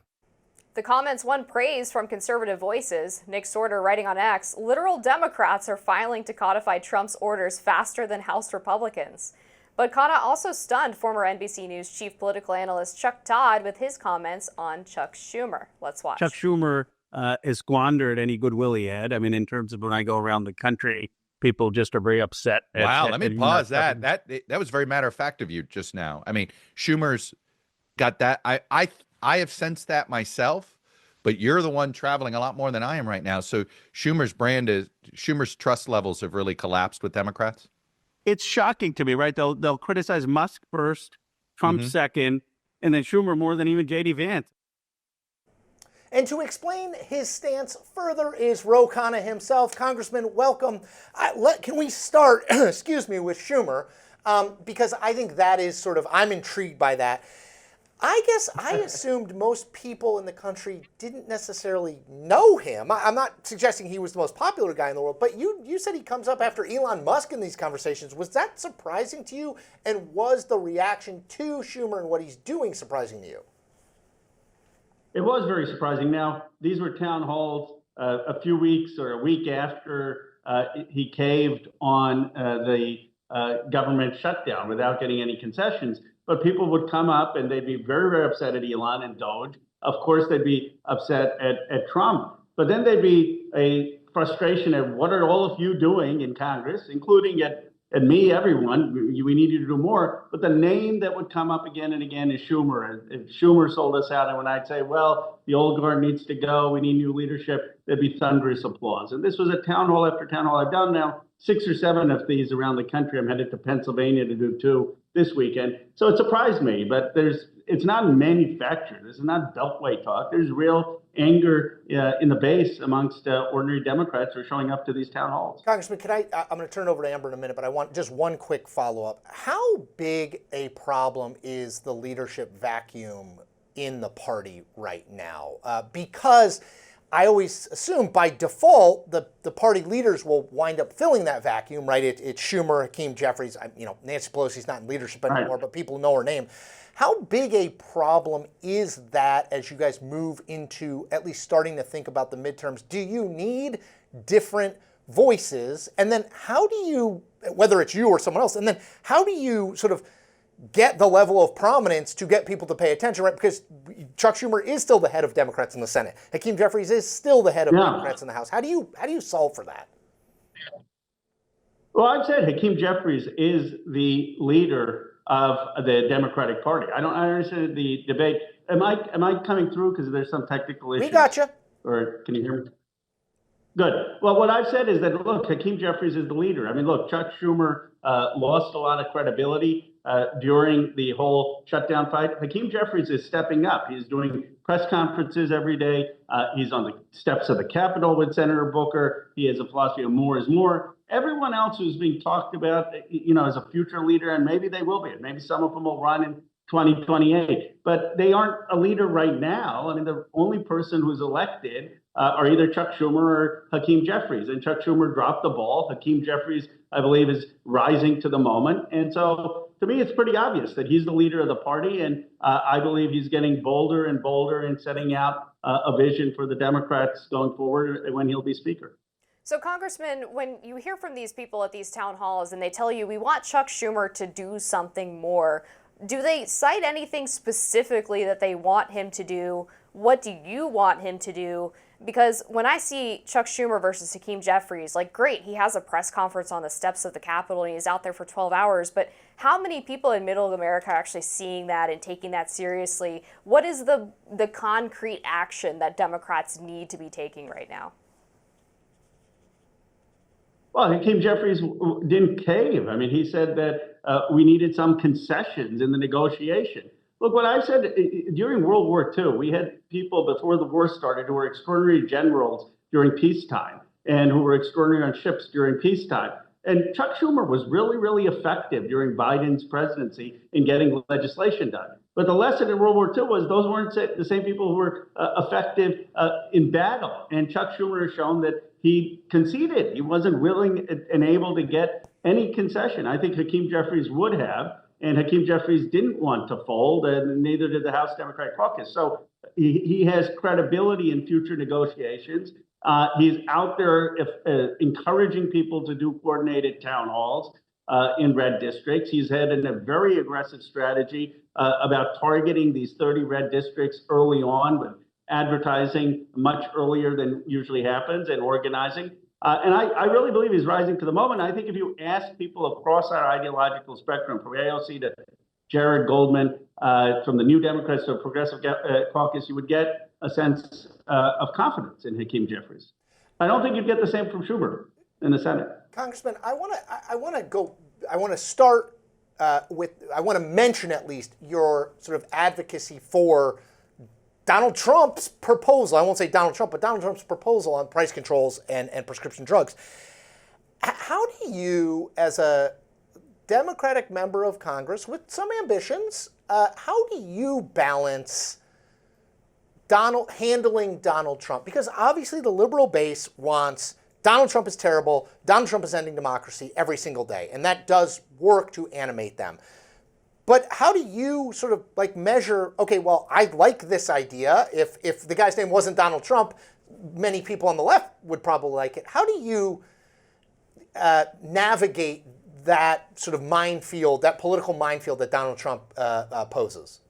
The comments won praise from conservative voices. Nick Sorter writing on X, literal Democrats are filing to codify Trump's orders faster than House Republicans. But Kana also stunned former NBC News chief political analyst Chuck Todd with his comments on Chuck Schumer. Let's watch. Chuck Schumer has squandered any goodwill he had. I mean, in terms of when I go around the country, people just are very upset. Wow, let me pause that. That was very matter of fact of you just now. I mean, Schumer's got that. I have sensed that myself, but you're the one traveling a lot more than I am right now. So Schumer's trust levels have really collapsed with Democrats. It's shocking to me, right? They'll criticize Musk first, Trump second, and then Schumer more than even J.D. Vance. And to explain his stance further is Kana himself. Congressman, welcome. Can we start, excuse me, with Schumer? Because I think that is I'm intrigued by that. I guess I assumed most people in the country didn't necessarily know him. I'm not suggesting he was the most popular guy in the world, but you said he comes up after Elon Musk in these conversations. Was that surprising to you? And was the reaction to Schumer and what he's doing surprising to you? It was very surprising. Now, these were town halls a few weeks or a week after he caved on the government shutdown without getting any concessions. But people would come up and they'd be very, very upset at Elon and Doge. Of course, they'd be upset at Trump. But then there'd be a frustration at what are all of you doing in Congress, including at me, everyone. We need you to do more. But the name that would come up again and again is Schumer. If Schumer sold us out, and when I'd say, well, the old guard needs to go, we need new leadership, there'd be thunderous applause. And this was a town hall after town hall. I've done now 6 or 7 of these around the country. I'm headed to Pennsylvania to do 2 this weekend. So it surprised me, but it's not manufactured. This is not beltway talk. There's real anger in the base amongst ordinary Democrats who are showing up to these town halls. Congressman, I'm going to turn over to Amber in a minute, but I want just one quick follow-up. How big a problem is the leadership vacuum in the party right now? Because I always assume by default the party leaders will wind up filling that vacuum, right? It's Schumer, Hakeem Jeffries, Nancy Pelosi's not in leadership anymore, right, but people know her name. How big a problem is that as you guys move into at least starting to think about the midterms? Do you need different voices? And then how do you, whether it's you or someone else, and then how do you get the level of prominence to get people to pay attention, right? Because Chuck Schumer is still the head of Democrats in the Senate. Hakeem Jeffries is still the head of Democrats in the House. How do you solve for that? Well, I've said Hakeem Jeffries is the leader of the Democratic Party. I don't understand the debate. Am I coming through because there's some technical issue? We gotcha. Or can you hear me? Good. Well, what I've said is that, look, Hakeem Jeffries is the leader. I mean, look, Chuck Schumer lost a lot of credibility during the whole shutdown fight. Hakeem Jeffries is stepping up. He's doing press conferences every day. He's on the steps of the Capitol with Senator Booker. He has a philosophy of more is more. Everyone else who's being talked about, as a future leader, and maybe they will be, and maybe some of them will run in 2028. But they aren't a leader right now. I mean, the only person who's elected are either Chuck Schumer or Hakeem Jeffries. And Chuck Schumer dropped the ball. Hakeem Jeffries, I believe, is rising to the moment. And so to me, it's pretty obvious that he's the leader of the party. And I believe he's getting bolder and bolder in setting out a vision for the Democrats going forward when he'll be Speaker. So, Congressman, when you hear from these people at these town halls and they tell you, we want Chuck Schumer to do something more, do they cite anything specifically that they want him to do? What do you want him to do? Because when I see Chuck Schumer versus Hakeem Jeffries, like, great, he has a press conference on the steps of the Capitol and he's out there for 12 hours, but how many people in middle America are actually seeing that and taking that seriously? What is the concrete action that Democrats need to be taking right now? Well, Hakeem Jeffries didn't cave. I mean, he said that we needed some concessions in the negotiation. Look, what I said during World War II, we had people before the war started who were extraordinary generals during peacetime and who were extraordinary on ships during peacetime. And Chuck Schumer was really, really effective during Biden's presidency in getting legislation done. But the lesson in World War II was those weren't the same people who were effective in battle. And Chuck Schumer has shown that he conceded. He wasn't willing and able to get any concession. I think Hakeem Jeffries would have, and Hakeem Jeffries didn't want to fold, and neither did the House Democratic Caucus. So he has credibility in future negotiations. He's out there encouraging people to do coordinated town halls in red districts. He's had a very aggressive strategy about targeting these 30 red districts early on with advertising much earlier than usually happens and organizing. And I really believe he's rising to the moment. I think if you ask people across our ideological spectrum, from AOC to Jared Goldman, from the New Democrats to the Progressive Caucus, you would get a sense of confidence in Hakeem Jeffries. I don't think you'd get the same from Schumer in the Senate. Congressman, I want to start with, I want to mention at least your sort of advocacy for Donald Trump's proposal. I won't say Donald Trump, but Donald Trump's proposal on price controls and prescription drugs. How do you, as a Democratic member of Congress with some ambitions, how do you balance handling Donald Trump? Because obviously the liberal base wants Donald Trump is terrible, Donald Trump is ending democracy every single day, and that does work to animate them. But how do you sort of like measure, okay, well, I like this idea. If the guy's name wasn't Donald Trump, many people on the left would probably like it. How do you navigate that sort of minefield, that political minefield that Donald Trump poses?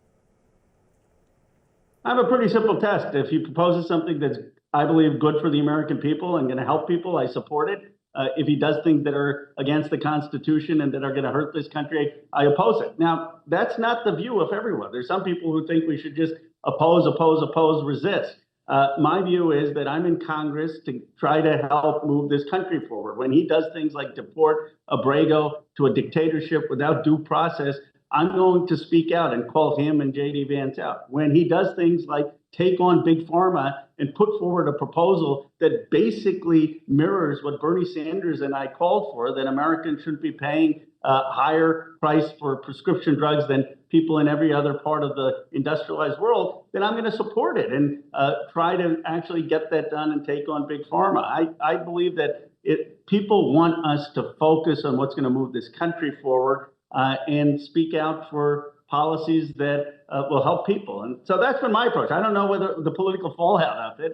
I have a pretty simple test. If he proposes something that's, I believe, good for the American people and going to help people, I support it. If he does things that are against the Constitution and that are going to hurt this country, I oppose it. Now, that's not the view of everyone. There's some people who think we should just oppose, resist. My view is that I'm in Congress to try to help move this country forward. When he does things like deport Abrego to a dictatorship without due process, I'm going to speak out and call him and J.D. Vance out. When he does things like take on Big Pharma and put forward a proposal that basically mirrors what Bernie Sanders and I called for, that Americans shouldn't be paying a higher price for prescription drugs than people in every other part of the industrialized world, then I'm going to support it and try to actually get that done and take on Big Pharma. I believe that people want us to focus on what's going to move this country forward and speak out for policies that will help people. And so that's been my approach. I don't know whether the political fallout of it,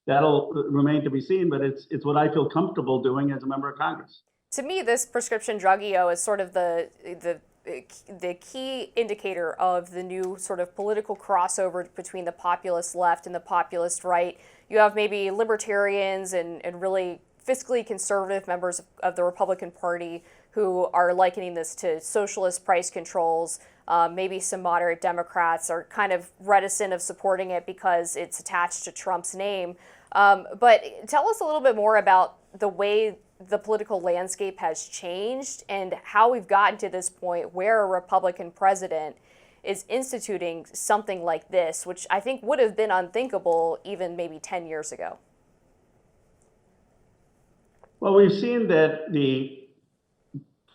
that'll remain to be seen, but it's what I feel comfortable doing as a member of Congress. To me, this prescription drug EO is sort of the key indicator of the new sort of political crossover between the populist left and the populist right. You have maybe libertarians and really fiscally conservative members of the Republican Party who are likening this to socialist price controls. Maybe some moderate Democrats are kind of reticent of supporting it because it's attached to Trump's name. But tell us a little bit more about the way the political landscape has changed and how we've gotten to this point where a Republican president is instituting something like this, which I think would have been unthinkable even maybe 10 years ago. Well, we've seen that the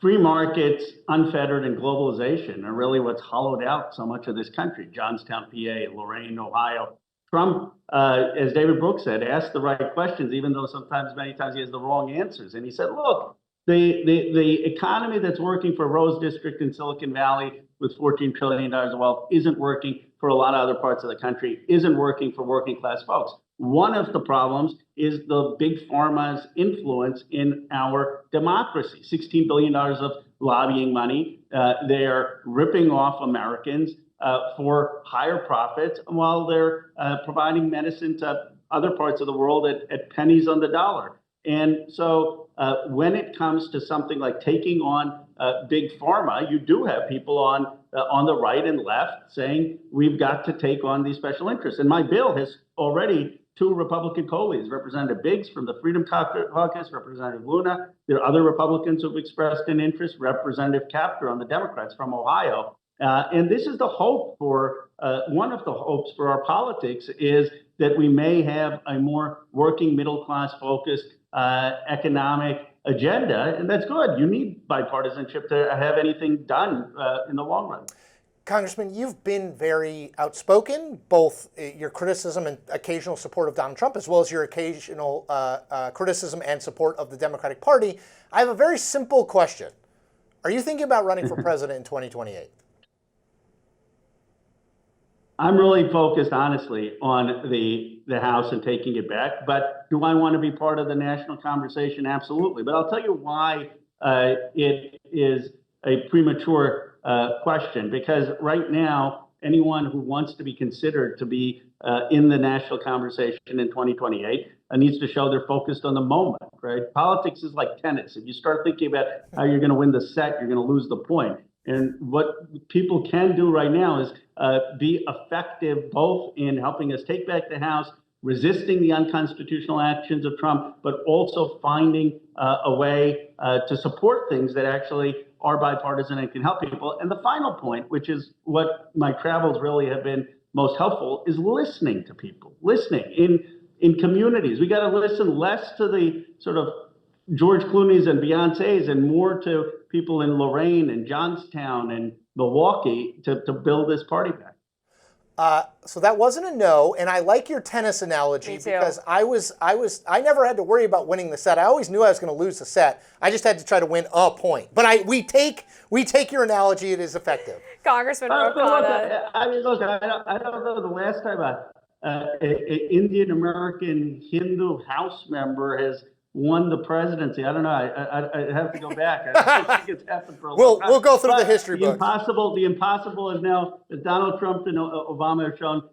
free markets, unfettered, and globalization are really what's hollowed out so much of this country. Johnstown, PA, Lorain, Ohio. Trump, as David Brooks said, asked the right questions, even though many times he has the wrong answers. And he said, look, the economy that's working for Rose District in Silicon Valley with $14 trillion of wealth isn't working for a lot of other parts of the country, isn't working for working class folks. One of the problems is the big pharma's influence in our democracy. $16 billion of lobbying money. They're ripping off Americans for higher profits while they're providing medicine to other parts of the world at pennies on the dollar. And so when it comes to something like taking on big pharma, you do have people on the right and left saying we've got to take on these special interests. And my bill has already two Republican co-leads, Representative Biggs from the Freedom Caucus, Representative Luna. There are other Republicans who've expressed an interest, Representative Capter on the Democrats from Ohio. And this is the hope for, one of the hopes for our politics is that we may have a more working middle class focused economic agenda. And that's good. You need bipartisanship to have anything done in the long run. Congressman, you've been very outspoken, both your criticism and occasional support of Donald Trump, as well as your occasional criticism and support of the Democratic Party. I have a very simple question. Are you thinking about running for president in 2028? I'm really focused, honestly, on the House and taking it back. But do I want to be part of the national conversation? Absolutely. But I'll tell you why it is a premature question. Because right now, anyone who wants to be considered to be in the national conversation in 2028 needs to show they're focused on the moment, right? Politics is like tennis. If you start thinking about how you're going to win the set, you're going to lose the point. And what people can do right now is be effective both in helping us take back the House, resisting the unconstitutional actions of Trump, but also finding a way to support things that actually are bipartisan and can help people. And the final point, which is what my travels really have been most helpful, is listening to people, listening in communities. We got to listen less to the sort of George Clooney's and Beyonce's and more to people in Lorain and Johnstown and Milwaukee to build this party back. So that wasn't a no, and I like your tennis analogy because I never had to worry about winning the set. I always knew I was going to lose the set. I just had to try to win a point. But we take your analogy; it is effective. Congressman Look, I don't know the last time an Indian American Hindu House member has won the presidency. I don't know. I have to go back. I don't think it's happened for a long time. We'll go through the history books. The impossible is now that Donald Trump and Obama have shown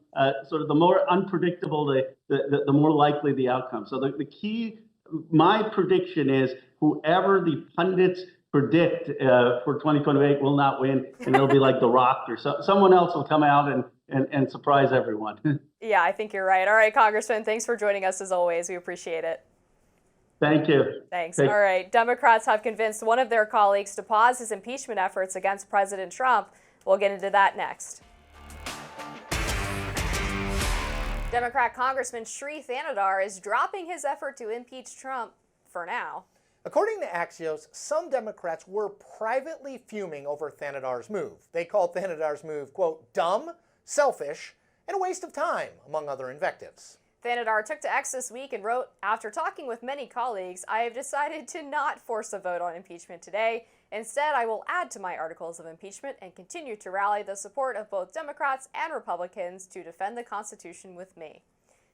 sort of the more unpredictable, the more likely the outcome. So the key, my prediction is whoever the pundits predict for 2028 will not win, and it'll be like The Rock or someone else will come out and surprise everyone. Yeah, I think you're right. All right, Congressman, thanks for joining us as always. We appreciate it. Thank you. Thanks. All right. Democrats have convinced one of their colleagues to pause his impeachment efforts against President Trump. We'll get into that next. Democrat Congressman Shri Thanedar is dropping his effort to impeach Trump for now. According to Axios, some Democrats were privately fuming over Thanedar's move. They called Thanedar's move, quote, dumb, selfish, and a waste of time, among other invectives. Thanedar took to X this week and wrote, after talking with many colleagues, I have decided to not force a vote on impeachment today. Instead, I will add to my articles of impeachment and continue to rally the support of both Democrats and Republicans to defend the Constitution with me.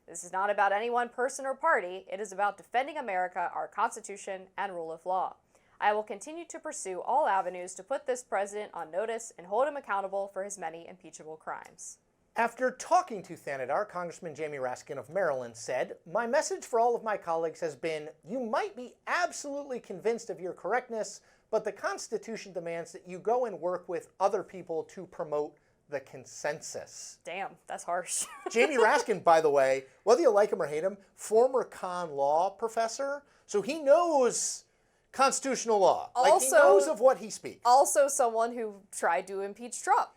This is not about any one person or party. It is about defending America, our Constitution, and rule of law. I will continue to pursue all avenues to put this president on notice and hold him accountable for his many impeachable crimes. After talking to Thanedar, Congressman Jamie Raskin of Maryland said, my message for all of my colleagues has been, you might be absolutely convinced of your correctness, but the Constitution demands that you go and work with other people to promote the consensus. Damn, that's harsh. Jamie Raskin, by the way, whether you like him or hate him, former con law professor, so he knows constitutional law. He knows of what he speaks. Also someone who tried to impeach Trump.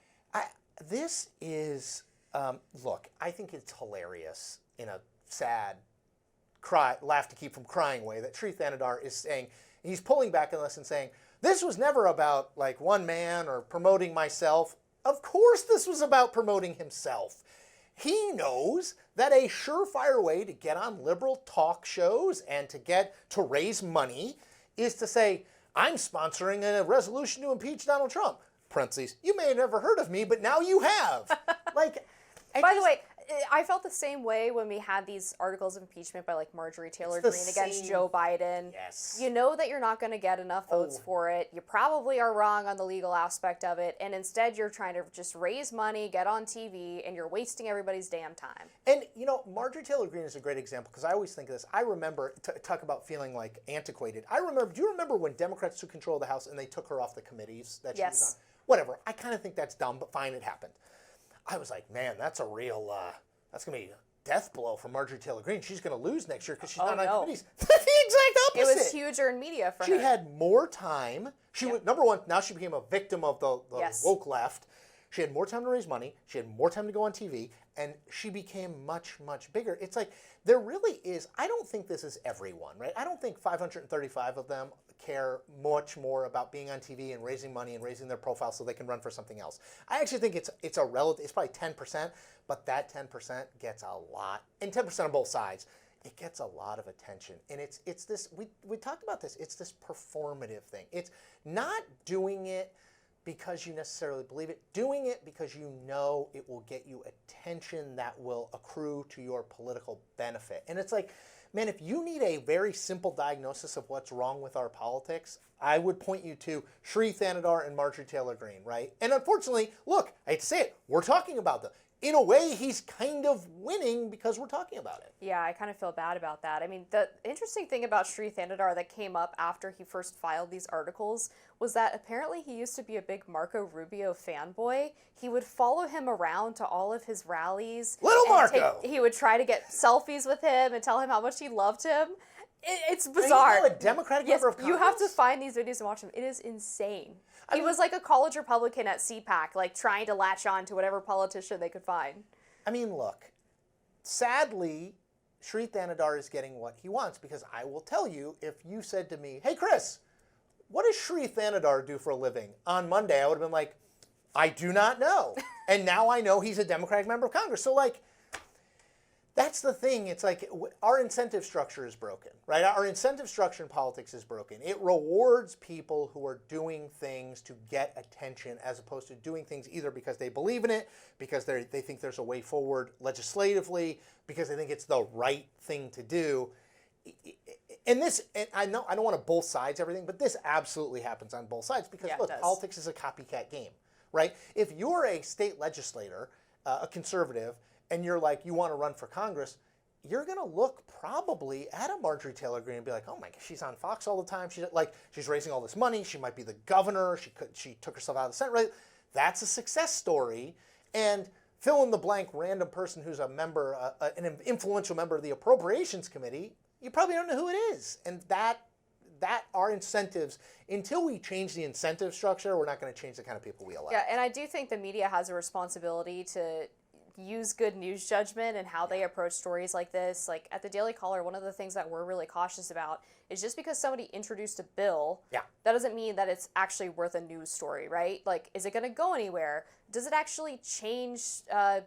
This is, look, I think it's hilarious in a sad laugh to keep from crying way that Shri Thanedar is saying. He's pulling back on this and saying, this was never about like one man or promoting myself. Of course this was about promoting himself. He knows that a surefire way to get on liberal talk shows and to raise money is to say, I'm sponsoring a resolution to impeach Donald Trump. Parentheses, you may have never heard of me, but now you have. By the way, I felt the same way when we had these articles of impeachment by like Marjorie Taylor Greene against Joe Biden. Yes. You know that you're not going to get enough votes for it. You probably are wrong on the legal aspect of it. And instead you're trying to just raise money, get on TV, and you're wasting everybody's damn time. And, you know, Marjorie Taylor Greene is a great example because I always think of this. I remember, talk about feeling like antiquated. Do you remember when Democrats took control of the House and they took her off the committees that she was on? Whatever. I kind of think that's dumb, but fine, it happened. I was like, man, that's a real, that's going to be a death blow for Marjorie Taylor Greene. She's going to lose next year because she's not on committees. The exact opposite. It was huger in media for her. She had more time. She was, number one, now she became a victim of the woke left. She had more time to raise money. She had more time to go on TV. And she became much, much bigger. It's like, there really is, I don't think this is everyone, right? I don't think 535 of them care much more about being on TV and raising money and raising their profile so they can run for something else. I actually think it's a relative, it's probably 10%, but that 10% gets a lot, and 10% on both sides, it gets a lot of attention. And it's this, we talked about this, it's this performative thing. It's not doing it because you necessarily believe it, doing it because you know it will get you attention that will accrue to your political benefit. And it's like, man, if you need a very simple diagnosis of what's wrong with our politics, I would point you to Shri Thanedar and Marjorie Taylor Greene, right? And unfortunately, look, I hate to say it, we're talking about them. In a way, he's kind of winning because we're talking about it. Yeah, I kind of feel bad about that. I mean, the interesting thing about Shri Thanedar that came up after he first filed these articles was that apparently he used to be a big Marco Rubio fanboy. He would follow him around to all of his rallies. Little Marco! He would try to get selfies with him and tell him how much he loved him. It's bizarre. Are you a Democratic member of Congress? You have to find these videos and watch them. It is insane. He was like a college Republican at CPAC, like trying to latch on to whatever politician they could find. I mean, look, sadly, Shri Thanedar is getting what he wants because I will tell you, if you said to me, hey, Chris, what does Shri Thanedar do for a living? On Monday, I would have been like, I do not know. And now I know he's a Democratic member of Congress. So, like, that's the thing. It's like our incentive structure is broken, right? Our incentive structure in politics is broken. It rewards people who are doing things to get attention as opposed to doing things either because they believe in it, because they think there's a way forward legislatively, because they think it's the right thing to do. And this, and I know I don't want to both sides everything, but this absolutely happens on both sides because look, politics is a copycat game, right? If you're a state legislator, a conservative, and you're like, you want to run for Congress, you're going to look probably at a Marjorie Taylor Greene and be like, oh my gosh, she's on Fox all the time. She's raising all this money. She might be the governor. She took herself out of the Senate. Right? That's a success story. And fill in the blank random person who's a member, an influential member of the Appropriations Committee, you probably don't know who it is. And that our incentives, until we change the incentive structure, we're not going to change the kind of people we elect. Yeah, and I do think the media has a responsibility to use good news judgment and how they approach stories like this. Like at the Daily Caller, one of the things that we're really cautious about is just because somebody introduced a bill, that doesn't mean that it's actually worth a news story, right? Like, is it going to go anywhere? Does it actually change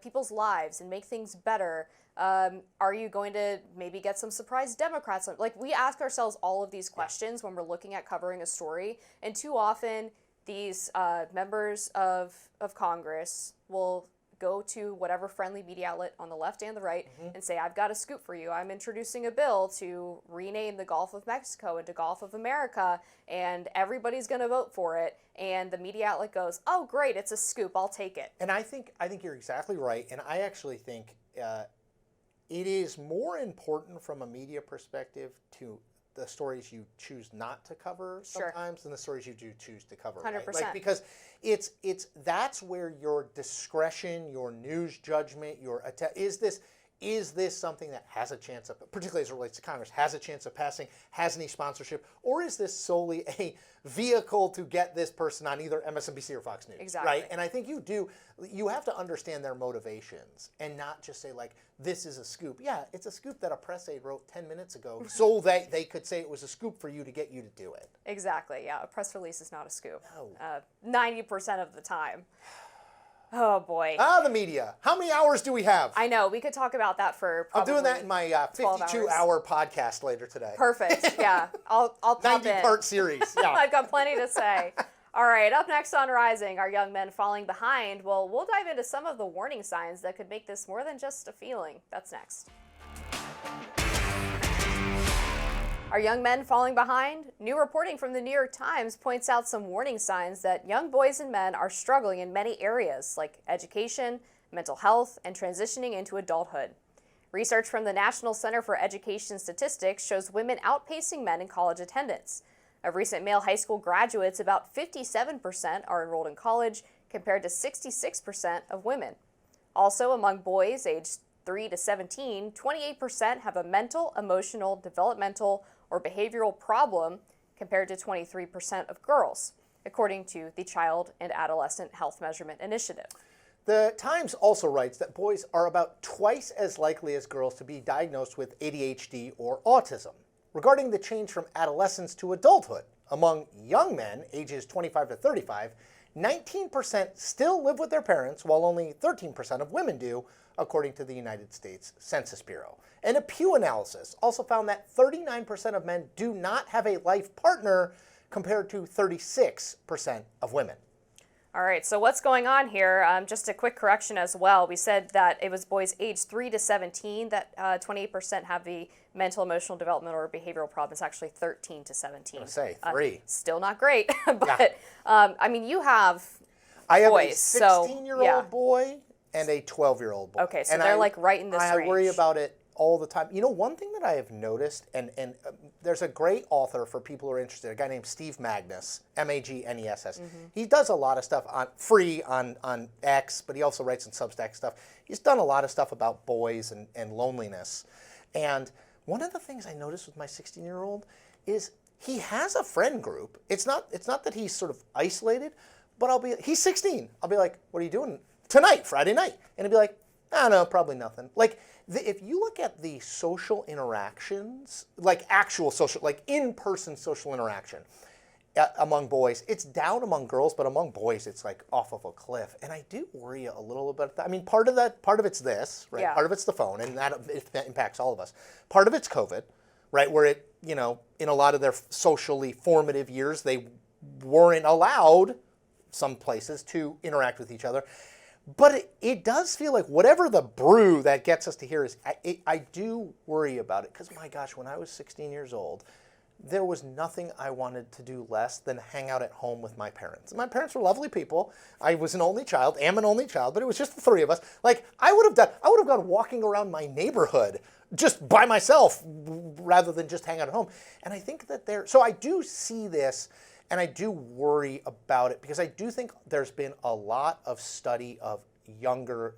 people's lives and make things better? Are you going to maybe get some surprise Democrats? Like, we ask ourselves all of these questions when we're looking at covering a story, and too often these members of Congress will go to whatever friendly media outlet on the left and the right and say, I've got a scoop for you. I'm introducing a bill to rename the Gulf of Mexico into Gulf of America, and everybody's going to vote for it. And the media outlet goes, oh, great, it's a scoop. I'll take it. And I think you're exactly right. And I actually think it is more important from a media perspective to the stories you choose not to cover sometimes than the stories you do choose to cover. 100%. Right? Like, because that's where your discretion, your news judgment, is this something that has a chance of, particularly as it relates to Congress, has a chance of passing, has any sponsorship, or is this solely a vehicle to get this person on either MSNBC or Fox News? Exactly. Right? And I think you have to understand their motivations and not just say like, this is a scoop. Yeah, it's a scoop that a press aide wrote 10 minutes ago so that they could say it was a scoop for you to get you to do it. Exactly, yeah. A press release is not a scoop. No. 90% of the time. Oh, boy. The media. How many hours do we have? I know. We could talk about that for probably I'm doing that in my 52-hour podcast later today. Perfect. Yeah. I'll pop in. 90-part series. Yeah. I've got plenty to say. All right. Up next on Rising, are young men falling behind? Well, we'll dive into some of the warning signs that could make this more than just a feeling. That's next. Are young men falling behind? New reporting from the New York Times points out some warning signs that young boys and men are struggling in many areas like education, mental health, and transitioning into adulthood. Research from the National Center for Education Statistics shows women outpacing men in college attendance. Of recent male high school graduates, about 57% are enrolled in college, compared to 66% of women. Also, among boys aged 3 to 17, 28% have a mental, emotional, developmental, or behavioral problem, compared to 23% of girls, according to the Child and Adolescent Health Measurement Initiative. The Times also writes that boys are about twice as likely as girls to be diagnosed with ADHD or autism. Regarding the change from adolescence to adulthood, among young men ages 25 to 35, 19% still live with their parents, while only 13% of women do, according to the United States Census Bureau. And a Pew analysis also found that 39% of men do not have a life partner, compared to 36% of women. All right, so what's going on here? Just a quick correction as well. We said that it was boys aged 3 to 17 that 28% have the mental, emotional, developmental, or behavioral problem. It's actually 13 to 17. I was going to say, 3. Still not great, but yeah. I mean, you have I have boys, a 16-year-old boy and a 12-year-old boy. Okay, so they're like right in this range. I worry about it all the time. You know, one thing that I have noticed, and there's a great author for people who are interested, a guy named Steve Magness, M-A-G-N-E-S-S. Mm-hmm. He does a lot of stuff on X, but he also writes in Substack stuff. He's done a lot of stuff about boys and loneliness. And one of the things I noticed with my 16-year-old is he has a friend group. It's not that he's sort of isolated, but he's 16. I'll be like, what are you doing tonight, Friday night? And he'll be like, I don't know, probably nothing. Like, if you look at the social interactions, like actual social, like in-person social interaction among boys, it's down among girls, but among boys, it's like off of a cliff. And I do worry a little about that. I mean, part of it's this, right? Yeah. Part of it's the phone, and that impacts all of us. Part of it's COVID, right? Where it, you know, in a lot of their socially formative years, they weren't allowed, some places, to interact with each other. But it does feel like whatever the brew that gets us to here is, I do worry about it. Because, my gosh, when I was 16 years old, there was nothing I wanted to do less than hang out at home with my parents. My parents were lovely people. I was an only child, am an only child, but it was just the three of us. Like, I would have gone walking around my neighborhood just by myself rather than just hang out at home. And I think that so I do see this. And I do worry about it because I do think there's been a lot of study of younger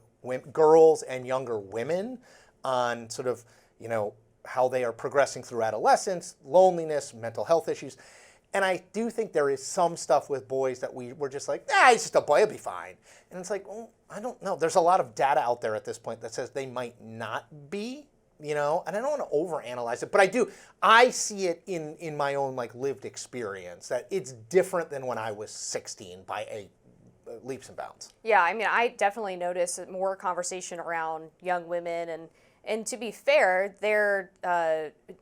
girls and younger women on sort of, you know, how they are progressing through adolescence, loneliness, mental health issues. And I do think there is some stuff with boys that we're just like, he's just a boy, he'll be fine. And it's like, well, I don't know. There's a lot of data out there at this point that says they might not be. You know, and I don't want to overanalyze it, but I see it in my own like lived experience that it's different than when I was 16 by leaps and bounds. Yeah, I mean, I definitely notice more conversation around young women, and to be fair, their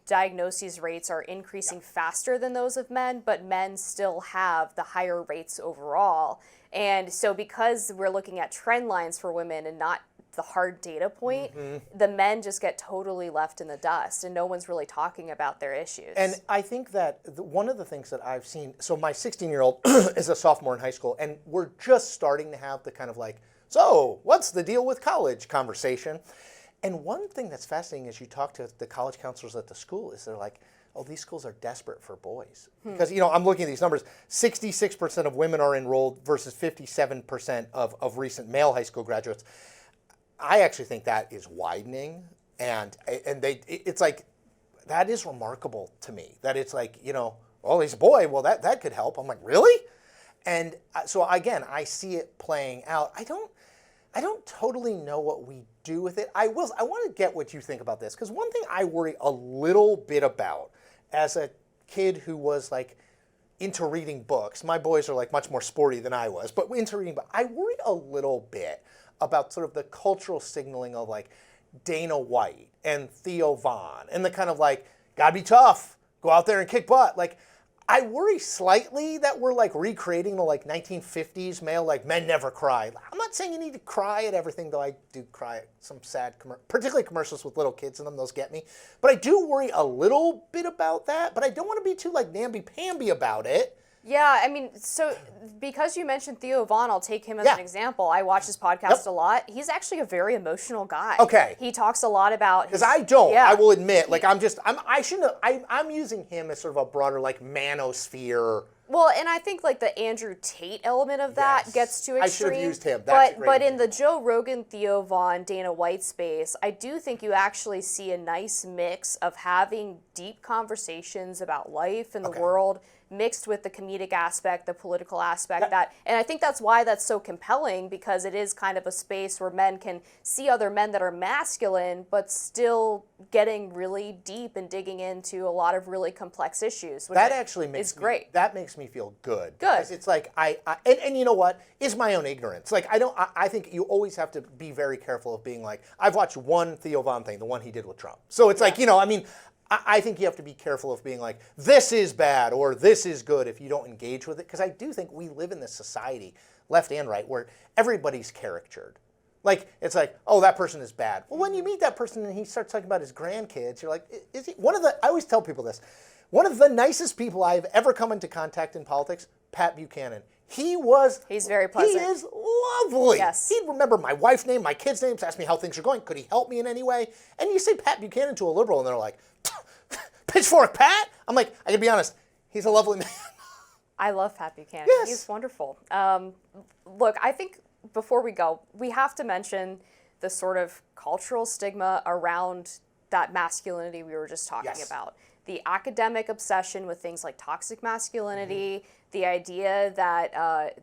diagnosis rates are increasing faster than those of men, but men still have the higher rates overall. And so because we're looking at trend lines for women and not the hard data point, the men just get totally left in the dust and no one's really talking about their issues. And I think that one of the things that I've seen, so my 16-year-old is a sophomore in high school, and we're just starting to have the kind of like, so what's the deal with college conversation? And one thing that's fascinating is you talk to the college counselors at the school is they're like, oh, these schools are desperate for boys. Because, you know, I'm looking at these numbers. 66% of women are enrolled versus 57% of recent male high school graduates. I actually think that is widening, and it's like, that is remarkable to me, that it's like, oh, he's a boy, well, that could help. I'm like, really? And so again, I see it playing out. I don't totally know what we do with it. I want to get what you think about this, because one thing I worry a little bit about as a kid who was like into reading books. My boys are like much more sporty than I was, but into reading, but I worried a little bit about sort of the cultural signaling of like Dana White and Theo Von and the kind of like, gotta be tough, go out there and kick butt. Like, I worry slightly that we're like recreating the like 1950s male, like men never cry. I'm not saying you need to cry at everything, though I do cry at some sad, particularly commercials with little kids in them, those get me. But I do worry a little bit about that, but I don't want to be too like namby-pamby about it. Yeah, I mean, so because you mentioned Theo Von, I'll take him as an example. I watch his podcast a lot. He's actually a very emotional guy. Okay. He talks a lot about... Because I don't. I will admit. Like, I'm using him as sort of a broader, like, manosphere... Well, and I think like the Andrew Tate element of that gets too extreme. I should have used him. That's but in the Joe Rogan, Theo Von, Dana White space, I do think you actually see a nice mix of having deep conversations about life and the world, mixed with the comedic aspect, the political aspect, and I think that's why that's so compelling, because it is kind of a space where men can see other men that are masculine, but still getting really deep and digging into a lot of really complex issues. Which that actually makes great. That makes me feel good. Good. Because it's like and you know what? Is my own ignorance. Like I think you always have to be very careful of being like, I've watched one Theo Von thing, the one he did with Trump. So it's like, I mean, I think you have to be careful of being like, this is bad or this is good if you don't engage with it. Because I do think we live in this society, left and right, where everybody's caricatured. Like, it's like, oh, that person is bad. Well, when you meet that person and he starts talking about his grandkids, you're like, is he I always tell people this, one of the nicest people I've ever come into contact in politics, Pat Buchanan. He's very pleasant. He is lovely. Yes. He'd remember my wife's name, my kids' names, ask me how things are going. Could he help me in any way? And you say Pat Buchanan to a liberal and they're like, pitchfork Pat? I'm like, I gotta be honest, he's a lovely man. I love Pat Buchanan. Yes. He's wonderful. Look, I think before we go, we have to mention the sort of cultural stigma around that masculinity we were just talking about. The academic obsession with things like toxic masculinity, the idea that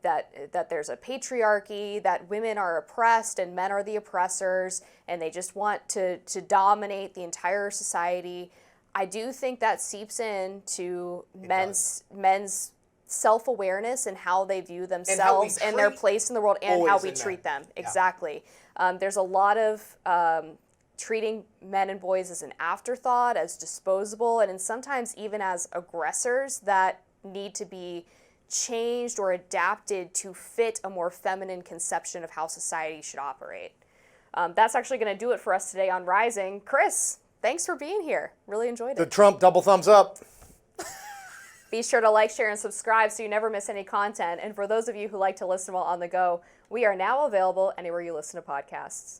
that there's a patriarchy, that women are oppressed and men are the oppressors, and they just want to dominate the entire society. I do think that seeps into men's self-awareness and how they view themselves and their place in the world and how we treat them. Exactly. There's a lot of treating men and boys as an afterthought, as disposable, and sometimes even as aggressors that need to be changed or adapted to fit a more feminine conception of how society should operate. That's actually going to do it for us today on Rising. Chris, thanks for being here. Really enjoyed it. The Trump double thumbs up. Be sure to like, share, and subscribe so you never miss any content. And for those of you who like to listen while on the go, we are now available anywhere you listen to podcasts.